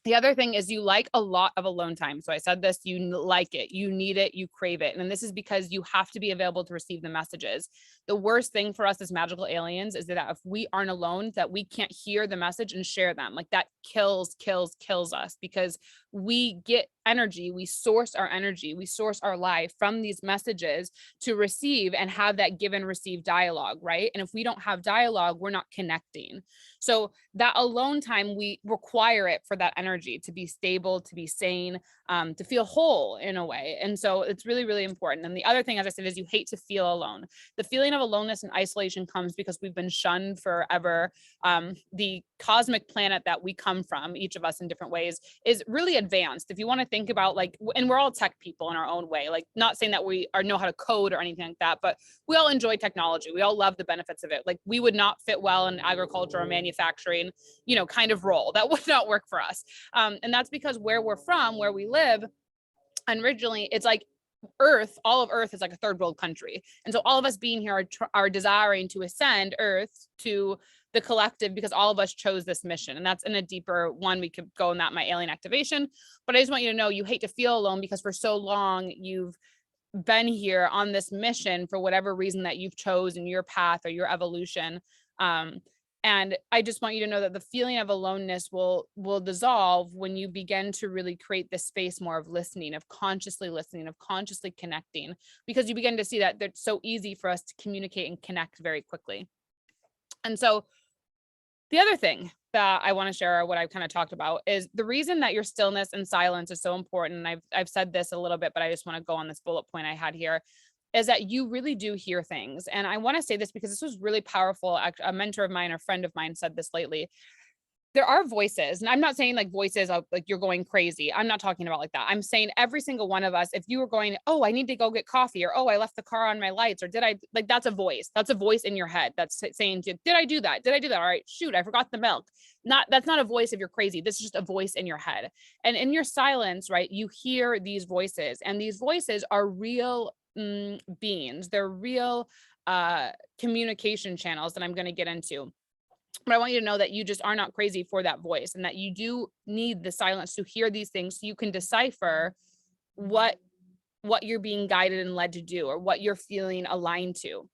Speaker 1: The other thing is you like a lot of alone time. So I said this, you like it, you need it, you crave it. And this is because you have to be available to receive the messages. The worst thing for us as magical aliens is that if we aren't alone, that we can't hear the message and share them. Like that kills us, because we get energy, we source our energy, we source our life from these messages to receive and have that give and receive dialogue, right? And if we don't have dialogue, we're not connecting. So that alone time, we require it for that energy to be stable, to be sane, to feel whole in a way. And so it's really, really important. And the other thing, as I said, is you hate to feel alone. The feeling of aloneness and isolation comes because we've been shunned forever. The cosmic planet that we come from, each of us in different ways, is really advanced. If you want to think about and we're all tech people in our own way, like not saying that we know how to code or anything like that, but we all enjoy technology. We all love the benefits of it. Like we would not fit well in agriculture or manufacturing, kind of role. That would not work for us. And that's because where we're from, where we live, and originally it's like Earth, all of Earth is like a third world country. And so all of us being here are desiring to ascend Earth to the collective, because all of us chose this mission. And that's in a deeper one. We could go in that, my alien activation. But I just want you to know you hate to feel alone, because for so long you've been here on this mission for whatever reason that you've chosen your path or your evolution. And I just want you to know that the feeling of aloneness will dissolve when you begin to really create this space more of listening, of consciously listening, of consciously connecting, because you begin to see that it's so easy for us to communicate and connect very quickly. And so the other thing that I want to share, what I've kind of talked about, is the reason that your stillness and silence is so important. And I've said this a little bit, but I just want to go on this bullet point I had here, is that you really do hear things. And I want to say this because this was really powerful. A mentor of mine, a friend of mine, said this lately. there are voices, and I'm not saying like voices of like you're going crazy. I'm not talking about like that. I'm saying every single one of us, if you were going, oh, I need to go get coffee, or oh, I left the car on my lights, or did I, like, that's a voice. That's a voice in your head that's saying, did I do that? Did I do that? All right, shoot, I forgot the milk. That's not a voice if you're crazy. This is just a voice in your head. And in your silence, right, you hear these voices, and these voices are real beings. They're real communication channels that I'm going to get into. But I want you to know that you just are not crazy for that voice, and that you do need the silence to hear these things so you can decipher what you're being guided and led to do, or what you're feeling aligned to.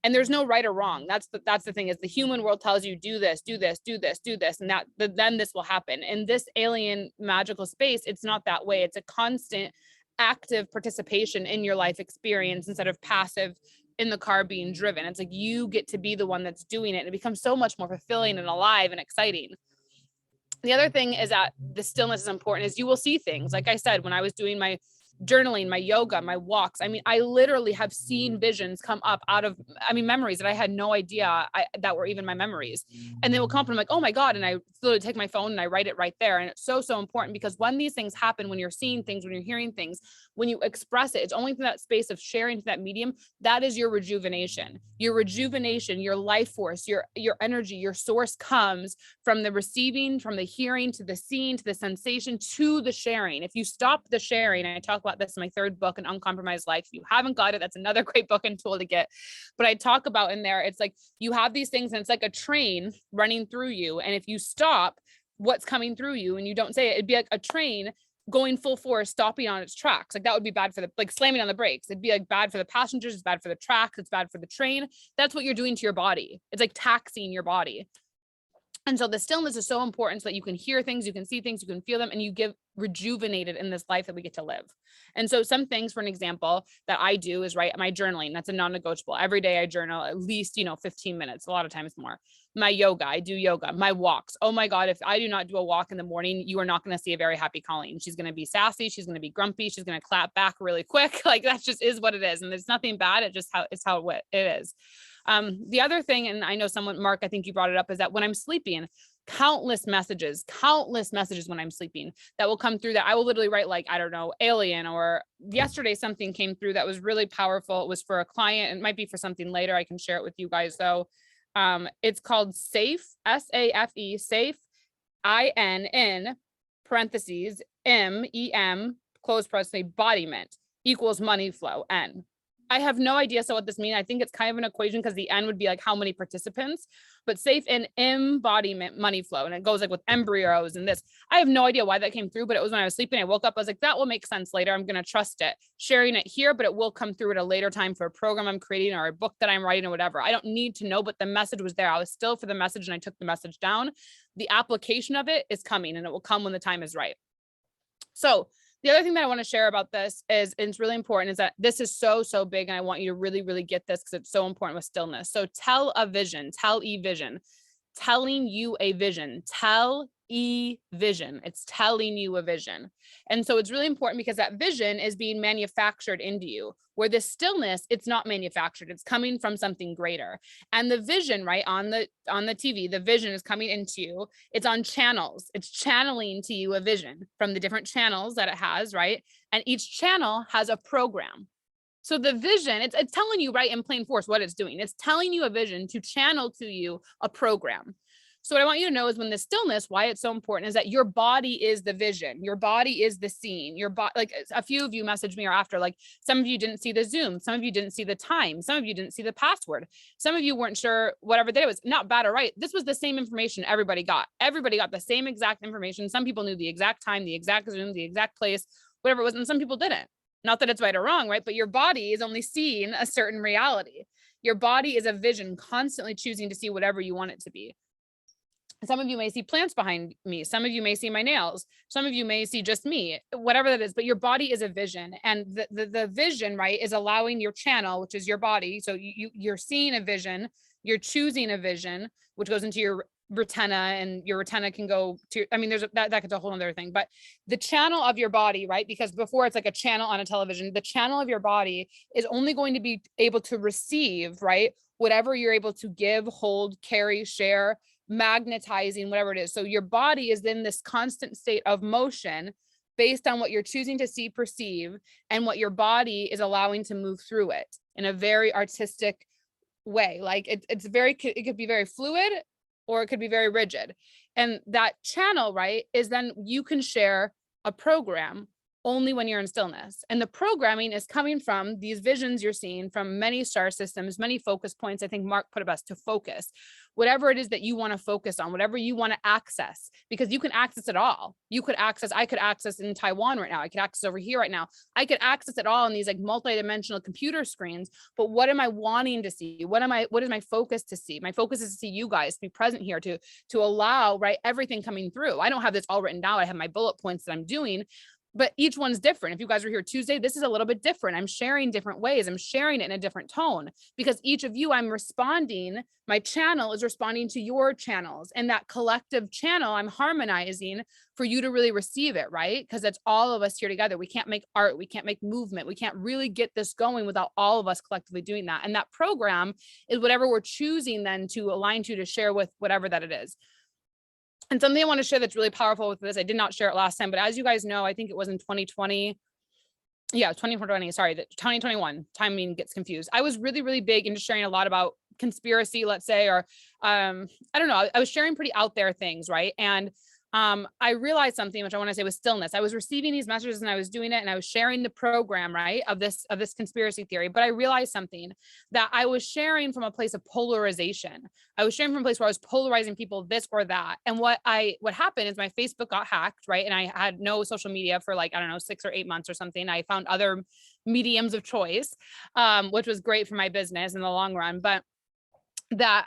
Speaker 1: And there's no right or wrong. That's the thing, is the human world tells you do this, do this, do this, do this, and then this will happen. In this alien magical space, it's not that way. It's a constant active participation in your life experience instead of passive in the car being driven. It's like you get to be the one that's doing it, and it becomes so much more fulfilling and alive and exciting. The other thing is that the stillness is important, is you will see things. Like I said, when I was doing my journaling, my yoga, my walks, I mean, I literally have seen visions come up out of, I mean, memories that I had no idea that were even my memories. And they will come up and I'm like, oh my God. And I literally take my phone and I write it right there. And it's so, so important, because when these things happen, when you're seeing things, when you're hearing things, when you express it, it's only through that space of sharing to that medium. That is your rejuvenation, your life force, your energy, your source comes from the receiving, from the hearing, to the seeing, to the sensation, to the sharing. If you stop the sharing, and I talk about this in my third book, An Uncompromised Life. If you haven't got it, that's another great book and tool to get. But I talk about in there, it's like you have these things and it's like a train running through you. And if you stop what's coming through you and you don't say it, it'd be like a train going full force, stopping on its tracks. Like that would be bad for the, like slamming on the brakes. It'd be like bad for the passengers. It's bad for the tracks. It's bad for the train. That's what you're doing to your body. It's like taxing your body. And so the stillness is so important so that you can hear things, you can see things, you can feel them, and you get rejuvenated in this life that we get to live. And so some things, for an example, that I do is write my journaling. That's a non-negotiable. Every day I journal at least, 15 minutes, a lot of times more. My yoga, I do yoga. My walks. Oh my God, if I do not do a walk in the morning, you are not going to see a very happy Colleen. She's going to be sassy. She's going to be grumpy. She's going to clap back really quick. Like that just is what it is. And there's nothing bad. It's how it is. The other thing, and I know Mark, I think you brought it up, is that when I'm sleeping, countless messages when I'm sleeping that will come through that I will literally write, like, I don't know, alien, or yesterday something came through that was really powerful. It was for a client. It might be for something later. I can share it with you guys though. It's called SAFE, SAFE, SAFE, IN, parentheses, MEM, close parentheses, embodiment equals money flow, N. I have no idea. So what this means, I think it's kind of an equation because the N would be like how many participants, but safe and embodiment money flow. And it goes like with embryos and this. I have no idea why that came through, but it was when I was sleeping. I woke up, I was like, that will make sense later. I'm going to trust it. Sharing it here, but it will come through at a later time for a program I'm creating or a book that I'm writing or whatever. I don't need to know, but the message was there. I was still for the message and I took the message down. The application of it is coming and it will come when the time is right. So the other thing that I want to share about this is, and it's really important, is that this is so, so big. And I want you to really, really get this because it's so important with stillness. So tell a vision, telling you a vision, vision. It's telling you a vision. And so it's really important because that vision is being manufactured into you, where this stillness, it's not manufactured. It's coming from something greater. And the vision, right, on the TV, the vision is coming into you. It's on channels. It's channeling to you a vision from the different channels that it has, right? And each channel has a program. So the vision, it's telling you, right, in plain force what it's doing. It's telling you a vision to channel to you a program. So what I want you to know is when the stillness, why it's so important is that your body is the vision. Your body is the scene. Your body, like a few of you messaged me or after, like some of you didn't see the Zoom. Some of you didn't see the time. Some of you didn't see the password. Some of you weren't sure whatever day it was. Not bad or right. This was the same information everybody got. Everybody got the same exact information. Some people knew the exact time, the exact Zoom, the exact place, whatever it was. And some people didn't. Not that it's right or wrong, right? But your body is only seeing a certain reality. Your body is a vision constantly choosing to see whatever you want it to be. Some of you may see plants behind me. Some of you may see my nails. Some of you may see just me, whatever that is, but your body is a vision. And the vision, right, is allowing your channel, which is your body. So you're seeing a vision, you're choosing a vision, which goes into your retina, and your retina can go to, I mean, there's that's a whole other thing, but the channel of your body, right? Because before it's like a channel on a television, the channel of your body is only going to be able to receive, right, whatever you're able to give, hold, carry, share, magnetizing, whatever it is. So your body is in this constant state of motion based on what you're choosing to see, perceive, and what your body is allowing to move through it in a very artistic way. Like it's very, it could be very fluid or it could be very rigid. And that channel, right, is then you can share a program only when you're in stillness. And the programming is coming from these visions you're seeing from many star systems, many focus points. I think Mark put it best, to focus, whatever it is that you want to focus on, whatever you want to access, because you can access it all. You could access, I could access in Taiwan right now. I could access over here right now. I could access it all in these like multidimensional computer screens. But what am I wanting to see? What is my focus to see? My focus is to see you guys, to be present here, to allow, right, everything coming through. I don't have this all written down. I have my bullet points that I'm doing, but each one's different. If you guys are here Tuesday, this is a little bit different. I'm sharing different ways. I'm sharing it in a different tone because each of you, I'm responding. My channel is responding to your channels, and that collective channel, I'm harmonizing for you to really receive it, right? Because it's all of us here together. We can't make art. We can't make movement. We can't really get this going without all of us collectively doing that. And that program is whatever we're choosing then to align to share with whatever that it is. And something I want to share that's really powerful with this, I did not share it last time, but as you guys know, I think it was in 2020. Yeah, 2020, sorry, 2021, timing gets confused. I was really, really big into sharing a lot about conspiracy, let's say, or I don't know, I was sharing pretty out there things, right? And I realized something, which I want to say was stillness. I was receiving these messages and I was doing it and I was sharing the program, right, of this conspiracy theory. But I realized something, that I was sharing from a place of polarization. I was sharing from a place where I was polarizing people this or that. And what happened is my Facebook got hacked, right? And I had no social media for like, I don't know, 6 or 8 months or something. I found other mediums of choice, which was great for my business in the long run. But that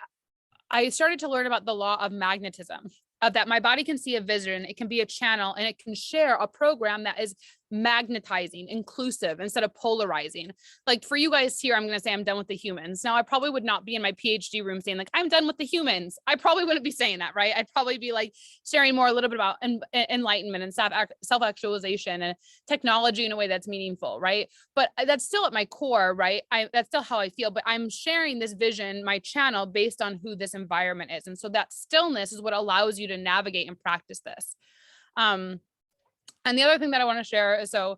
Speaker 1: I started to learn about the law of magnetism, of that my body can see a vision, it can be a channel, and it can share a program that is magnetizing, inclusive, instead of polarizing. Like for you guys here, I'm going to say I'm done with the humans. Now, I probably would not be in my PhD room saying like, I'm done with the humans. I probably wouldn't be saying that, right? I'd probably be like sharing more a little bit about enlightenment and self-actualization and technology in a way that's meaningful, right? But that's still at my core, right? That's still how I feel, but I'm sharing this vision, my channel, based on who this environment is. And so that stillness is what allows you to navigate and practice this. And the other thing that I want to share is, so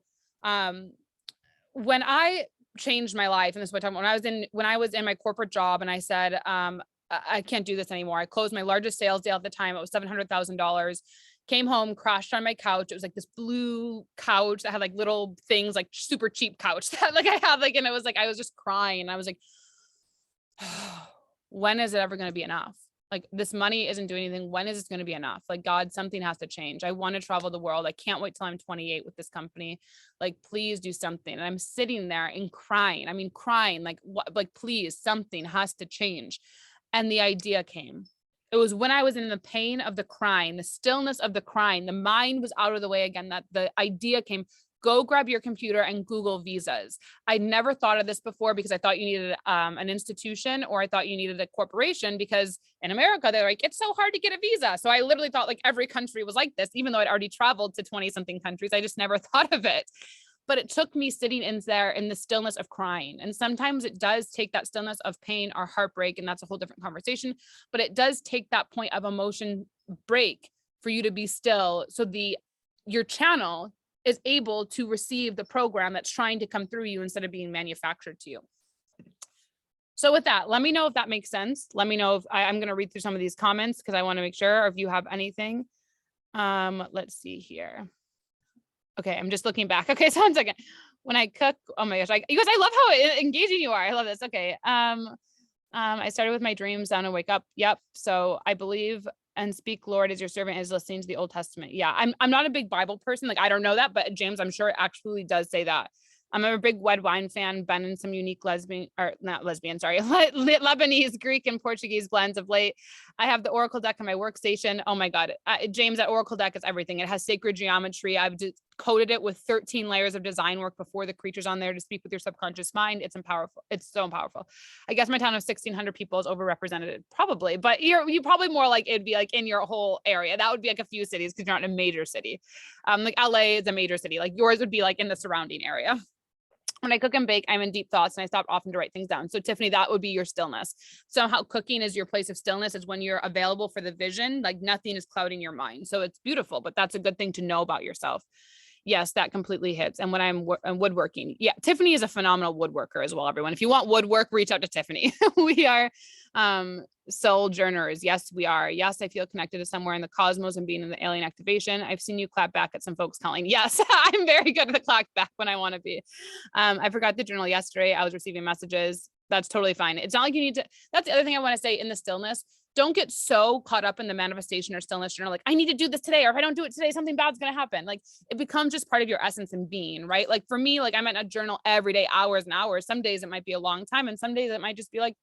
Speaker 1: when I changed my life, and this is what I'm talking about, when I was in my corporate job and I said, I can't do this anymore. I closed my largest sales deal at the time. It was $700,000. Came home, crashed on my couch. It was like this blue couch that had like little things, like super cheap couch that like I had, like, and it was like, I was just crying. And I was like, when is it ever going to be enough? Like, this money isn't doing anything. When is it going to be enough? Like, God, something has to change. I want to travel the world. I can't wait till I'm 28 with this company. Like, please do something. And I'm sitting there and crying. I mean, crying, like, what, like, please, something has to change. And the idea came. It was when I was in the pain of the crying, the stillness of the crying, the mind was out of the way again, that the idea came. Go grab your computer and Google visas. I never thought of this before because I thought you needed an institution, or I thought you needed a corporation, because in America, they're like, it's so hard to get a visa. So I literally thought like every country was like this, even though I'd already traveled to 20 something countries. I just never thought of it. But it took me sitting in there in the stillness of crying. And sometimes it does take that stillness of pain or heartbreak, and that's a whole different conversation. But it does take that point of emotion break for you to be still. So your channel is able to receive the program that's trying to come through you instead of being manufactured to you. So with that, let me know if that makes sense. Let me know if I'm going to read through some of these comments because I want to make sure, or if you have anything. Let's see here. Okay, I'm just looking back. Okay, so 1 second. When I cook, oh my gosh, you guys, I love how engaging you are. I love this. Okay. I started with my dreams down and wake up. Yep. So I believe and speak, Lord, as your servant is listening to the Old Testament. Yeah, I'm not a big Bible person. Like, I don't know that, but James, I'm sure it actually does say that. I'm a big red wine fan, been in some unique Lebanese, Greek, and Portuguese blends of late. I have the Oracle deck on my workstation. Oh my God, James, that Oracle deck is everything. It has sacred geometry. I've coded it with 13 layers of design work before the creatures on there to speak with your subconscious mind. It's powerful. It's so powerful. I guess my town of 1,600 people is overrepresented, probably, but you probably more like it'd be like in your whole area. That would be like a few cities because you're not in a major city. Like LA is a major city. Like yours would be like in the surrounding area. When I cook and bake, I'm in deep thoughts and I stop often to write things down. So Tiffany, that would be your stillness. Somehow cooking is your place of stillness. Is when you're available for the vision, like nothing is clouding your mind. So it's beautiful, but that's a good thing to know about yourself. Yes, that completely hits. And when I'm woodworking, yeah, Tiffany is a phenomenal woodworker as well, everyone. If you want woodwork, reach out to Tiffany. We are sojourners. Yes, we are. Yes, I feel connected to somewhere in the cosmos and being in the alien activation. I've seen you clap back at some folks calling. Yes, I'm very good at the clap back when I want to be. I forgot the journal yesterday. I was receiving messages. That's totally fine. It's not like you need to. That's the other thing I want to say in the stillness. Don't get so caught up in the manifestation or stillness journal. Like, I need to do this today, or if I don't do it today, something bad's going to happen. Like, it becomes just part of your essence and being, right? Like for me, like I'm in a journal every day, hours and hours. Some days it might be a long time. And some days it might just be like,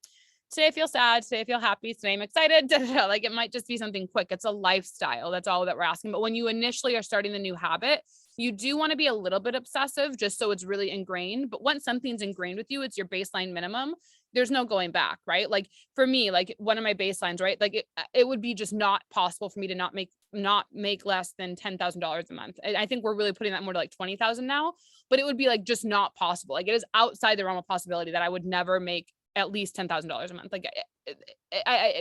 Speaker 1: today I feel sad. Today I feel happy. Today I'm excited. Like it might just be something quick. It's a lifestyle. That's all that we're asking. But when you initially are starting the new habit, you do want to be a little bit obsessive just so it's really ingrained. But once something's ingrained with you, it's your baseline minimum. There's no going back, right? Like for me, like one of my baselines, right? Like it would be just not possible for me to not make less than $10,000 a month. I think we're really putting that more to like 20,000 now, but it would be like just not possible. Like it is outside the realm of possibility that I would never make at least $10,000 a month. Like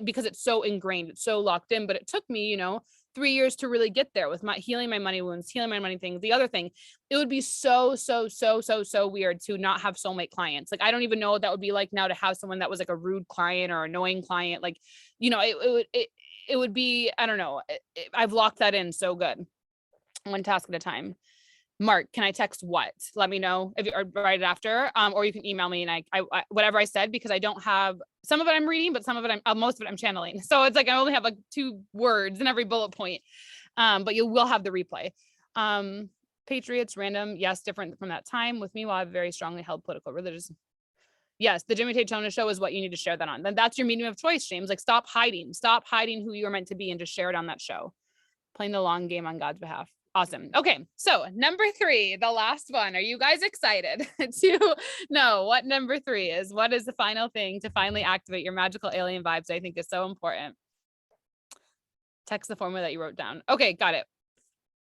Speaker 1: because it's so ingrained, it's so locked in, but it took me, 3 years to really get there with my healing my money wounds, healing my money things. The other thing, it would be so weird to not have soulmate clients. Like, I don't even know what that would be like now to have someone that was like a rude client or annoying client. Like, it would be, I don't know. I've locked that in so good. One task at a time. Mark, can I text what? Let me know if you or right after, or you can email me and I whatever I said, because I don't have, some of it I'm reading, but some of it most of it I'm channeling. So it's like, I only have like 2 words in every bullet point. But you will have the replay. Patriots, random. Yes. Different from that time. With me, while I have very strongly held political, religious. Yes. The Jimmy Tate show is what you need to share that on. Then that's your medium of choice, James. Like stop hiding who you are meant to be and just share it on that show. Playing the long game on God's behalf. Awesome. Okay. So number 3, the last one. Are you guys excited to know what number 3 is? What is the final thing to finally activate your magical alien vibes? I think is so important. Text the formula that you wrote down. Okay. Got it.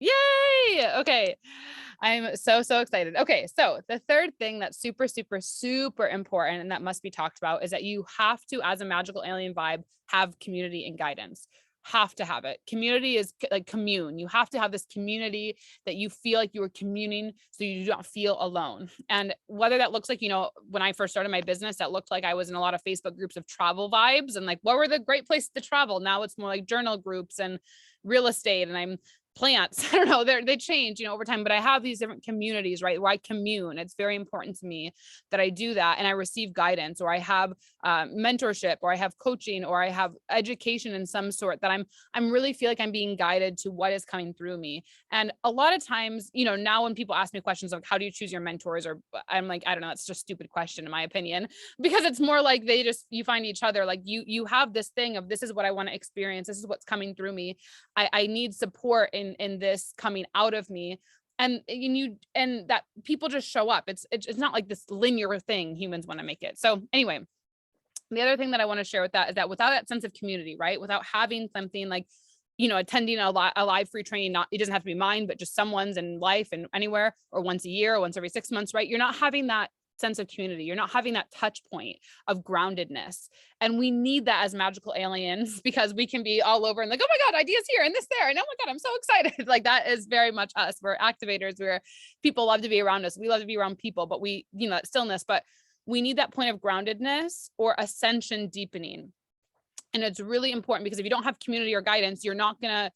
Speaker 1: Yay. Okay. I'm so excited. Okay. So the third thing that's super important and that must be talked about is that you have to, as a magical alien vibe, have community and guidance. Have to have it. Community is like commune. You have to have this community that you feel like you are communing so you do not feel alone. And whether that looks like, when I first started my business, that looked like I was in a lot of Facebook groups of travel vibes and like, what were the great places to travel? Now it's more like journal groups and real estate, and I'm plants. I don't know, they change, over time, but I have these different communities, right, where I commune. It's very important to me that I do that. And I receive guidance, or I have mentorship, or I have coaching, or I have education in some sort that I'm really feel like I'm being guided to what is coming through me. And a lot of times, now when people ask me questions like, how do you choose your mentors? Or I'm like, I don't know, it's just a stupid question in my opinion, because it's more like you find each other. Like you have this thing of, this is what I want to experience. This is what's coming through me. I need support in this coming out of me, and that people just show up. It's not like this linear thing humans want to make it. So anyway, the other thing that I want to share with that is that without that sense of community, right, without having something like, attending a live free training, it doesn't have to be mine, but just someone's in life and anywhere, or once a year, or once every 6 months, right? You're not having that sense of community. You're not having that touch point of groundedness. And we need that as magical aliens, because we can be all over and like, oh my God, ideas here and this there. And oh my God, I'm so excited. Like that is very much us. We're activators. People love to be around us. We love to be around people, but that stillness, but we need that point of groundedness or ascension deepening. And it's really important, because if you don't have community or guidance, you're not going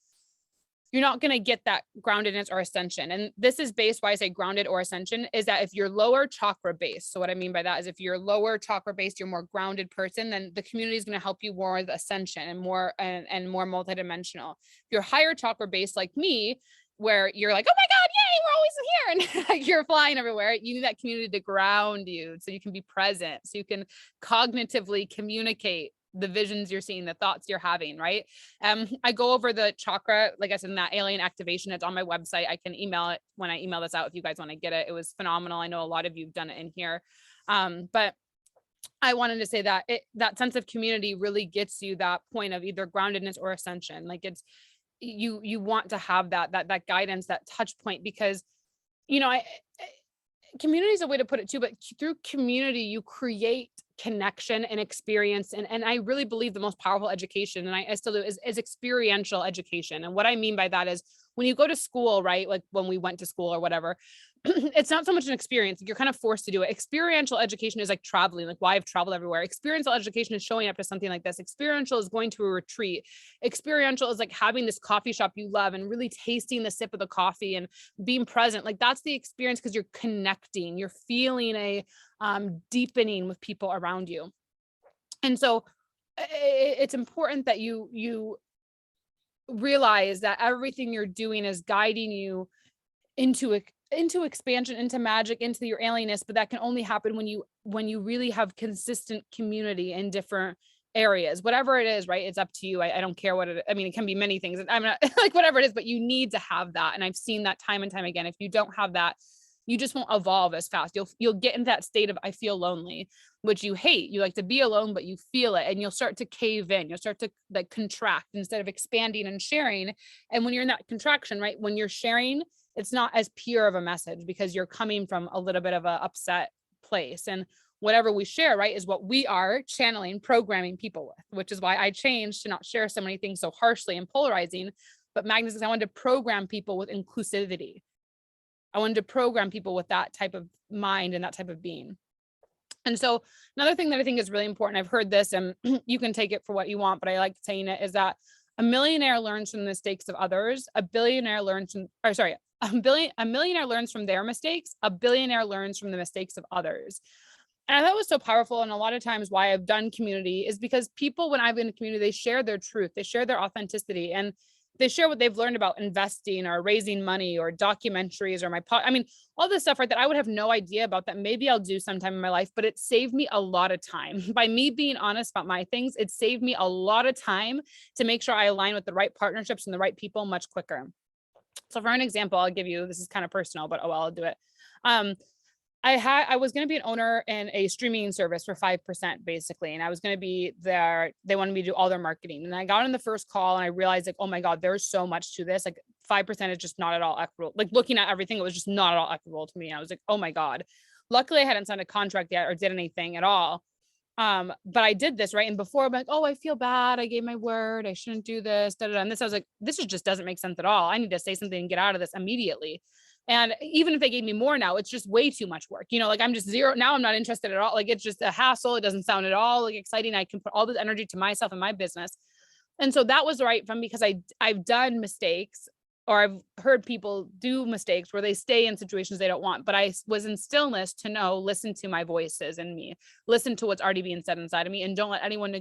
Speaker 1: to get that groundedness or ascension. And this is based, why I say grounded or ascension, is that if you're lower chakra based, so what I mean by that is if you're lower chakra based, you're more grounded person, then the community is going to help you more with ascension and more multidimensional. If you're higher chakra based like me, where you're like, oh my God, yay, we're always here. And you're flying everywhere. You need that community to ground you so you can be present, so you can cognitively communicate the visions you're seeing, the thoughts you're having, right? I go over the chakra, like I said, in that alien activation. It's on my website. I can email it when I email this out if you guys want to get it. It was phenomenal. I know a lot of you've done it in here. But I wanted to say that that sense of community really gets you that point of either groundedness or ascension. Like it's, you want to have that guidance, that touch point, because, community is a way to put it too, but through community, you create connection and experience. And I really believe the most powerful education, and I still do, is experiential education. And what I mean by that is when you go to school, right? Like when we went to school or whatever, it's not so much an experience. You're kind of forced to do it. Experiential education is like traveling, like why I've traveled everywhere. Experiential education is showing up to something like this. Experiential is going to a retreat. Experiential is like having this coffee shop you love and really tasting the sip of the coffee and being present. Like that's the experience, because you're connecting, you're feeling a deepening with people around you. And so it's important that you realize that everything you're doing is guiding you into expansion, into magic, into your alienness, but that can only happen when you really have consistent community in different areas, whatever it is, right? It's up to you. I don't care what I mean, it can be many things. I'm not like whatever it is, but you need to have that. And I've seen that time and time again. If you don't have that, you just won't evolve as fast. You'll get into that state of I feel lonely, which you hate. You like to be alone, but you feel it, and you'll start to cave in. You'll start to like contract instead of expanding and sharing. And when you're in that contraction, right? When you're sharing, it's not as pure of a message because you're coming from a little bit of a upset place. And whatever we share, right, is what we are channeling, programming people with, which is why I changed to not share so many things so harshly and polarizing. But Magnus, I wanted to program people with inclusivity. I wanted to program people with that type of mind and that type of being. And so another thing that I think is really important, I've heard this and you can take it for what you want, but I like saying it, is that a millionaire learns from the mistakes of others. A millionaire learns from their mistakes. A billionaire learns from the mistakes of others. And I thought it was so powerful. And a lot of times why I've done community is because people, when I've been in community, they share their truth, they share their authenticity, and they share what they've learned about investing or raising money or documentaries or I mean, all this stuff, right, that I would have no idea about, that maybe I'll do sometime in my life, but it saved me a lot of time. By me being honest about my things, it saved me a lot of time to make sure I align with the right partnerships and the right people much quicker. So for an example, I'll give you, this is kind of personal, but oh, well, I'll do it. I was going to be an owner in a streaming service for 5% basically. And I was going to be there. They wanted me to do all their marketing. And I got on the first call and I realized like, oh my God, there's so much to this. Like 5% is just not at all equitable. Like looking at everything, it was just not at all equitable to me. And I was like, oh my God. Luckily I hadn't signed a contract yet or did anything at all. But I did this, right? And before I'm like, oh, I feel bad. I gave my word. I shouldn't do this. And this, I was like, this just doesn't make sense at all. I need to say something and get out of this immediately. And even if they gave me more now, it's just way too much work. You know, like I'm just zero. Now I'm not interested at all. Like it's just a hassle. It doesn't sound at all like exciting. I can put all this energy to myself and my business. And so that was right from, because I've done mistakes, or I've heard people do mistakes where they stay in situations they don't want. But I was in stillness to know, listen to my voices in me, listen to what's already being said inside of me, and don't let anyone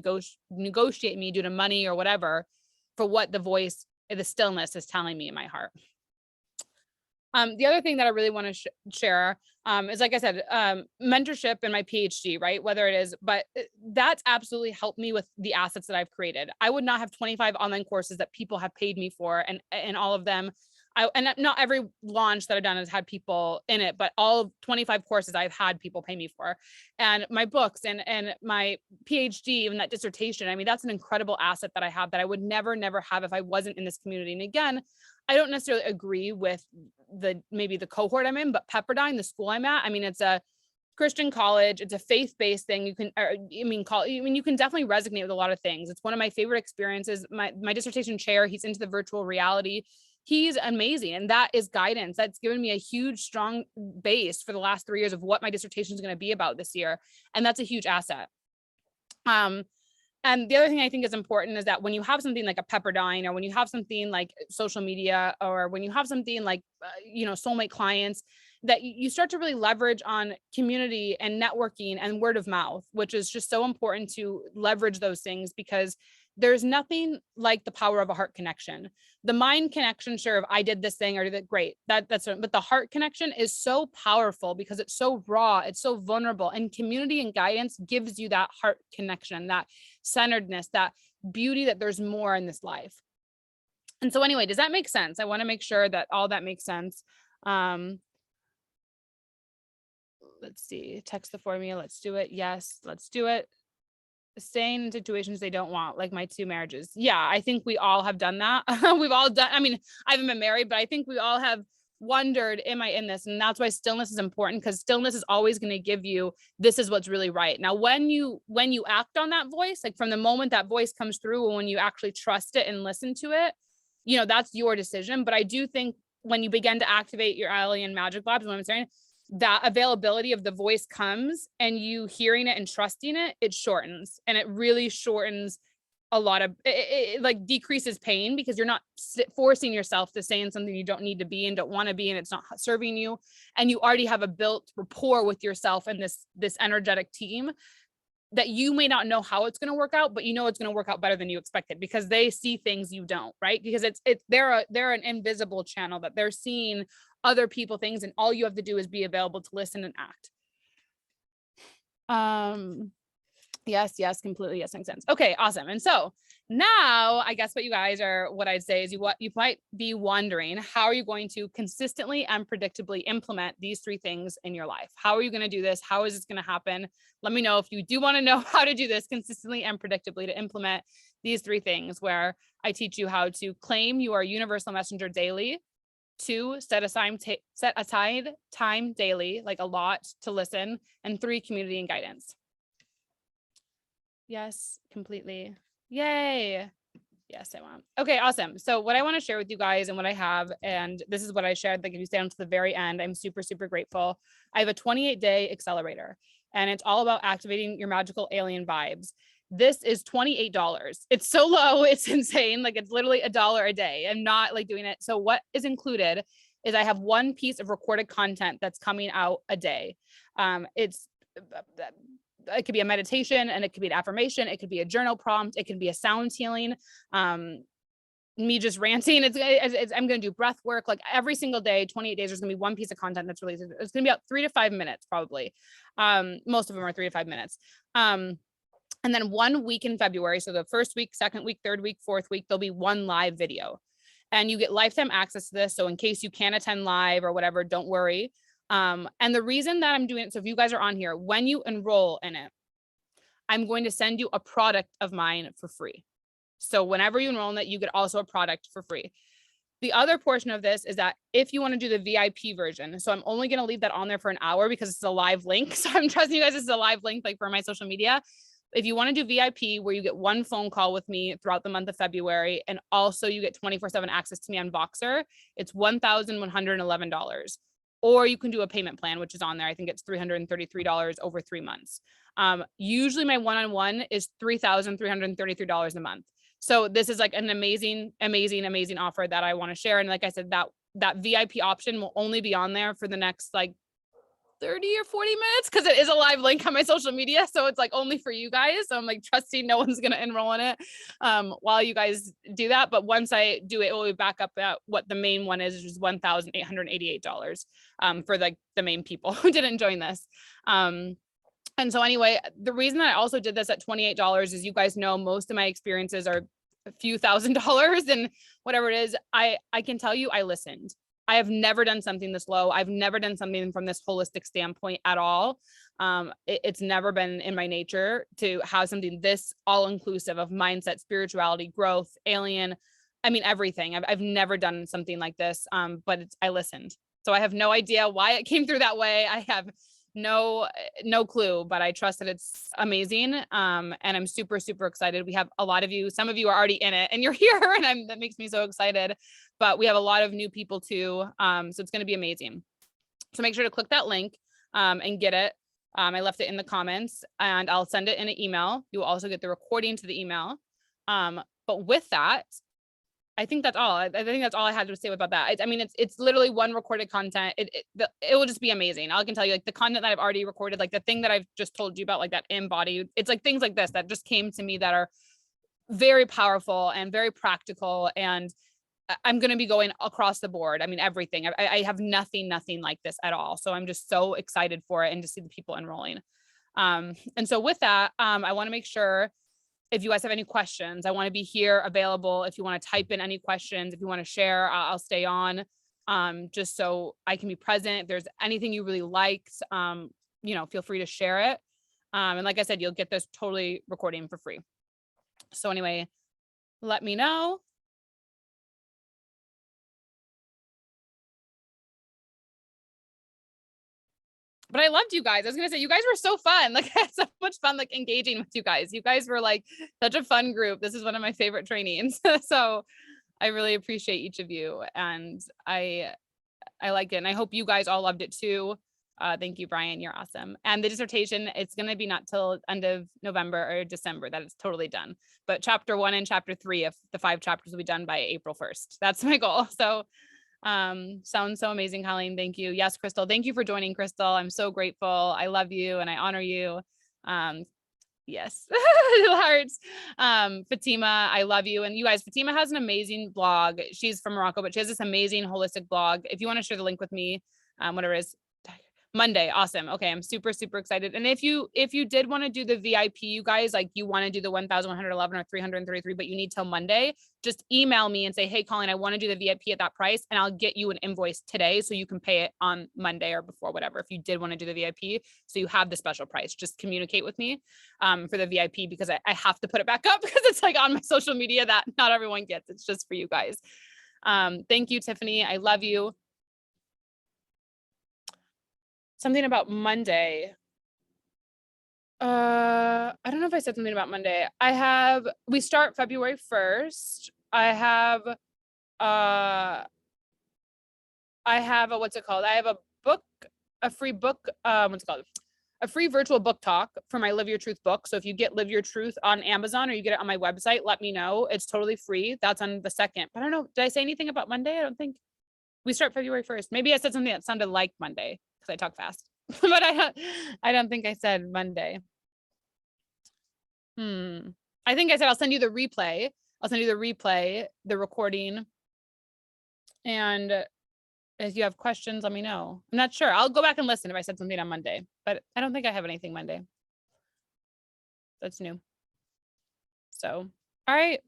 Speaker 1: negotiate me due to money or whatever for what the voice, the stillness is telling me in my heart. The other thing that I really want to share is, like I said, mentorship and my PhD, right? Whether it is, but that's absolutely helped me with the assets that I've created. I would not have 25 online courses that people have paid me for, and all of them, and not every launch that I've done has had people in it, but all 25 courses I've had people pay me for, and my books and my PhD, even that dissertation. I mean, that's an incredible asset that I have that I would never have if I wasn't in this community. And again, I don't necessarily agree with maybe the cohort I'm in, but Pepperdine, the school I'm at, I mean, it's a Christian college. It's a faith-based thing. You can definitely resonate with a lot of things. It's one of my favorite experiences. My dissertation chair, he's into the virtual reality. He's amazing. And that is guidance. That's given me a huge, strong base for the last 3 years of what my dissertation is going to be about this year. And that's a huge asset. And the other thing I think is important is that when you have something like a Pepperdine, or when you have something like social media, or when you have something like, soulmate clients, that you start to really leverage on community and networking and word of mouth, which is just so important to leverage those things, because there's nothing like the power of a heart connection. The mind connection, sure, if I did this thing or did it, great. But the heart connection is so powerful because it's so raw, it's so vulnerable, and community and guidance gives you that heart connection, that centeredness, that beauty, that there's more in this life. And so anyway, does that make sense? I want to make sure that all that makes sense. Let's see, text the formula. Let's do it. Yes, let's do it. Staying in situations they don't want, like my 2 marriages. Yeah, I think we all have done that. We've all done, I mean, I haven't been married, but I think we all have wondered, am I in this? And that's why stillness is important, because stillness is always going to give you, this is what's really right. Now, when you act on that voice, like from the moment that voice comes through, and when you actually trust it and listen to it, you know, that's your decision. But I do think when you begin to activate your alien magic labs, what I'm saying, that availability of the voice comes, and you hearing it and trusting it, it shortens, and it really shortens a lot of it, like decreases pain, because you're not forcing yourself to say in something you don't need to be and don't want to be, and it's not serving you, and you already have a built rapport with yourself and this energetic team, that you may not know how it's going to work out, but you know it's going to work out better than you expected, because they see things you don't, right? Because they're an invisible channel that they're seeing other people things, and all you have to do is be available to listen and act. Yes, completely. Yes, makes sense. Okay, awesome. And so now I guess what I'd say is you might be wondering, how are you going to consistently and predictably implement these 3 things in your life? How are you going to do this? How is this going to happen? Let me know if you do want to know how to do this consistently and predictably, to implement these 3 things, where I teach you how to claim your universal messenger daily, 2, set aside time daily, like a lot to listen, and 3, community and guidance. Yes, completely. Yay. Yes, I want. Okay, awesome. So what I want to share with you guys, and what I have, and this is what I shared, like if you stay on to the very end, I'm super, super grateful. I have a 28-day accelerator, and it's all about activating your magical alien vibes. This is $28. It's so low, it's insane. Like it's literally $1 a day. I'm not like doing it. So what is included is I have 1 piece of recorded content that's coming out a day. It could be a meditation, and it could be an affirmation. It could be a journal prompt. It could be a sound healing. Me just ranting. I'm going to do breath work, like every single day, 28 days. There's going to be 1 piece of content that's released. It's going to be about 3 to 5 minutes, probably. Most of them are 3 to 5 minutes. And then 1 week in February. So the first week, second week, third week, fourth week, there'll be 1 live video, and you get lifetime access to this. So in case you can't attend live or whatever, don't worry. And the reason that I'm doing it, so if you guys are on here, when you enroll in it, I'm going to send you a product of mine for free. So whenever you enroll in it, you get also a product for free. The other portion of this is that if you want to do the VIP version, so I'm only going to leave that on there for an hour because it's a live link. So I'm trusting you guys, this is a live link, like for my social media. If you want to do VIP, where you get 1 phone call with me throughout the month of February, and also you get 24/7 access to me on Voxer, it's $1,111. Or you can do a payment plan, which is on there. I think it's $333 over 3 months. Usually my one-on-one is $3,333 a month. So this is like an amazing, amazing, amazing offer that I want to share. And like I said, that VIP option will only be on there for the next like 30 or 40 minutes, because it is a live link on my social media. So it's like only for you guys. So I'm like trusting no one's going to enroll in it while you guys do that. But once I do it, it will be back up at what the main one is, which is $1,888 for like the main people who didn't join this. And so anyway, the reason that I also did this at $28 is, you guys know, most of my experiences are a few $1,000s and whatever it is. I can tell you, I listened. I have never done something this low. I've never done something from this holistic standpoint at all. It's never been in my nature to have something this all-inclusive of mindset, spirituality, growth, alien. I mean, everything. I've never done something like this, but I listened. So I have no idea why it came through that way. I have no clue, but I trust that it's amazing. And I'm super, super excited. We have a lot of you, some of you are already in it and you're here, and that makes me so excited, but we have a lot of new people too. So it's going to be amazing. So make sure to click that link, and get it. I left it in the comments, and I'll send it in an email. You will also get the recording to the email. But with that, I think that's all. I think that's all I had to say about that. I mean, it's literally 1 recorded content. It will just be amazing. I can tell you, like the content that I've already recorded, like the thing that I've just told you about, like that embodied, it's like things like this that just came to me that are very powerful and very practical. And I'm going to be going across the board. I mean, everything. I have nothing like this at all. So I'm just so excited for it, and to see the people enrolling. And so with that, I want to make sure, if you guys have any questions, I want to be here available. If you want to type in any questions, if you want to share, I'll stay on, just so I can be present. If there's anything you really liked, feel free to share it. And like I said, you'll get this totally recording for free. So anyway, let me know. but I loved you guys. I was going to say, you guys were so fun. Like I had so much fun, like engaging with you guys. You guys were like such a fun group. This is one of my favorite trainings. So I really appreciate each of you. And I liked it. And I hope you guys all loved it too. Thank you, Brian. You're awesome. And the dissertation, it's going to be not till end of November or December that it's totally done. But chapter 1 and chapter 3 of the 5 chapters will be done by April 1st. That's my goal. So sounds so amazing, Colleen. Thank you. Yes, Crystal. Thank you for joining, Crystal. I'm so grateful. I love you and I honor you. Yes. Hearts. Fatima, I love you. And you guys, Fatima has an amazing blog. She's from Morocco, but she has this amazing holistic blog. If you want to share the link with me, whatever it is, Monday. Awesome. Okay. I'm super, super excited. And if you did want to do the VIP, you guys, like you want to do the 1,111 or 333, but you need till Monday, just email me and say, hey, Colleen, I want to do the VIP at that price. And I'll get you an invoice today. So you can pay it on Monday or before, whatever. If you did want to do the VIP, so you have the special price, just communicate with me for the VIP, because I have to put it back up because it's like on my social media that not everyone gets. It's just for you guys. Thank you, Tiffany. I love you. Something about Monday. I don't know if I said something about Monday. We start February 1st. I have what's it called? I have a free book, what's it called? A free virtual book talk for my Live Your Truth book. So if you get Live Your Truth on Amazon or you get it on my website, let me know. It's totally free. That's on the 2nd. But I don't know. Did I say anything about Monday? I don't think. We start February 1st. Maybe I said something that sounded like Monday because I talk fast, but I don't think I said Monday. I think I said, I'll send you the replay. The recording. And if you have questions, let me know. I'm not sure. I'll go back and listen if I said something on Monday, but I don't think I have anything Monday. That's new. So, all right.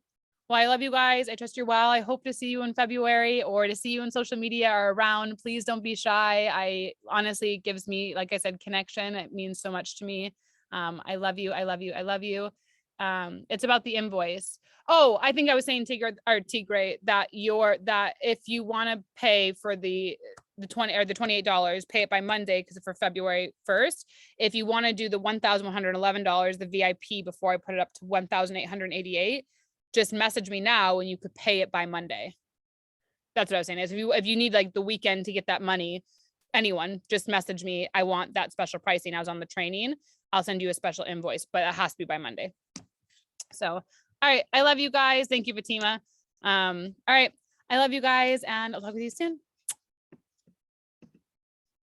Speaker 1: Well, I love you guys. I trust you're well. I hope to see you in February or to see you in social media or around. Please don't be shy. I honestly, it gives me, like I said, connection. It means so much to me. I love you. I love you. I love you. It's about the invoice. Oh, I think I was saying Tigray that if you want to pay for the $20 or the $28, pay it by Monday because for February 1st. If you want to do the $1,111, the VIP before I put it up to $1,888, just message me now and you could pay it by Monday. That's what I was saying. Is if you need like the weekend to get that money, anyone just message me. I want that special pricing. I was on the training. I'll send you a special invoice, but it has to be by Monday. So, all right. I love you guys. Thank you, Fatima. All right. I love you guys and I'll talk with you soon.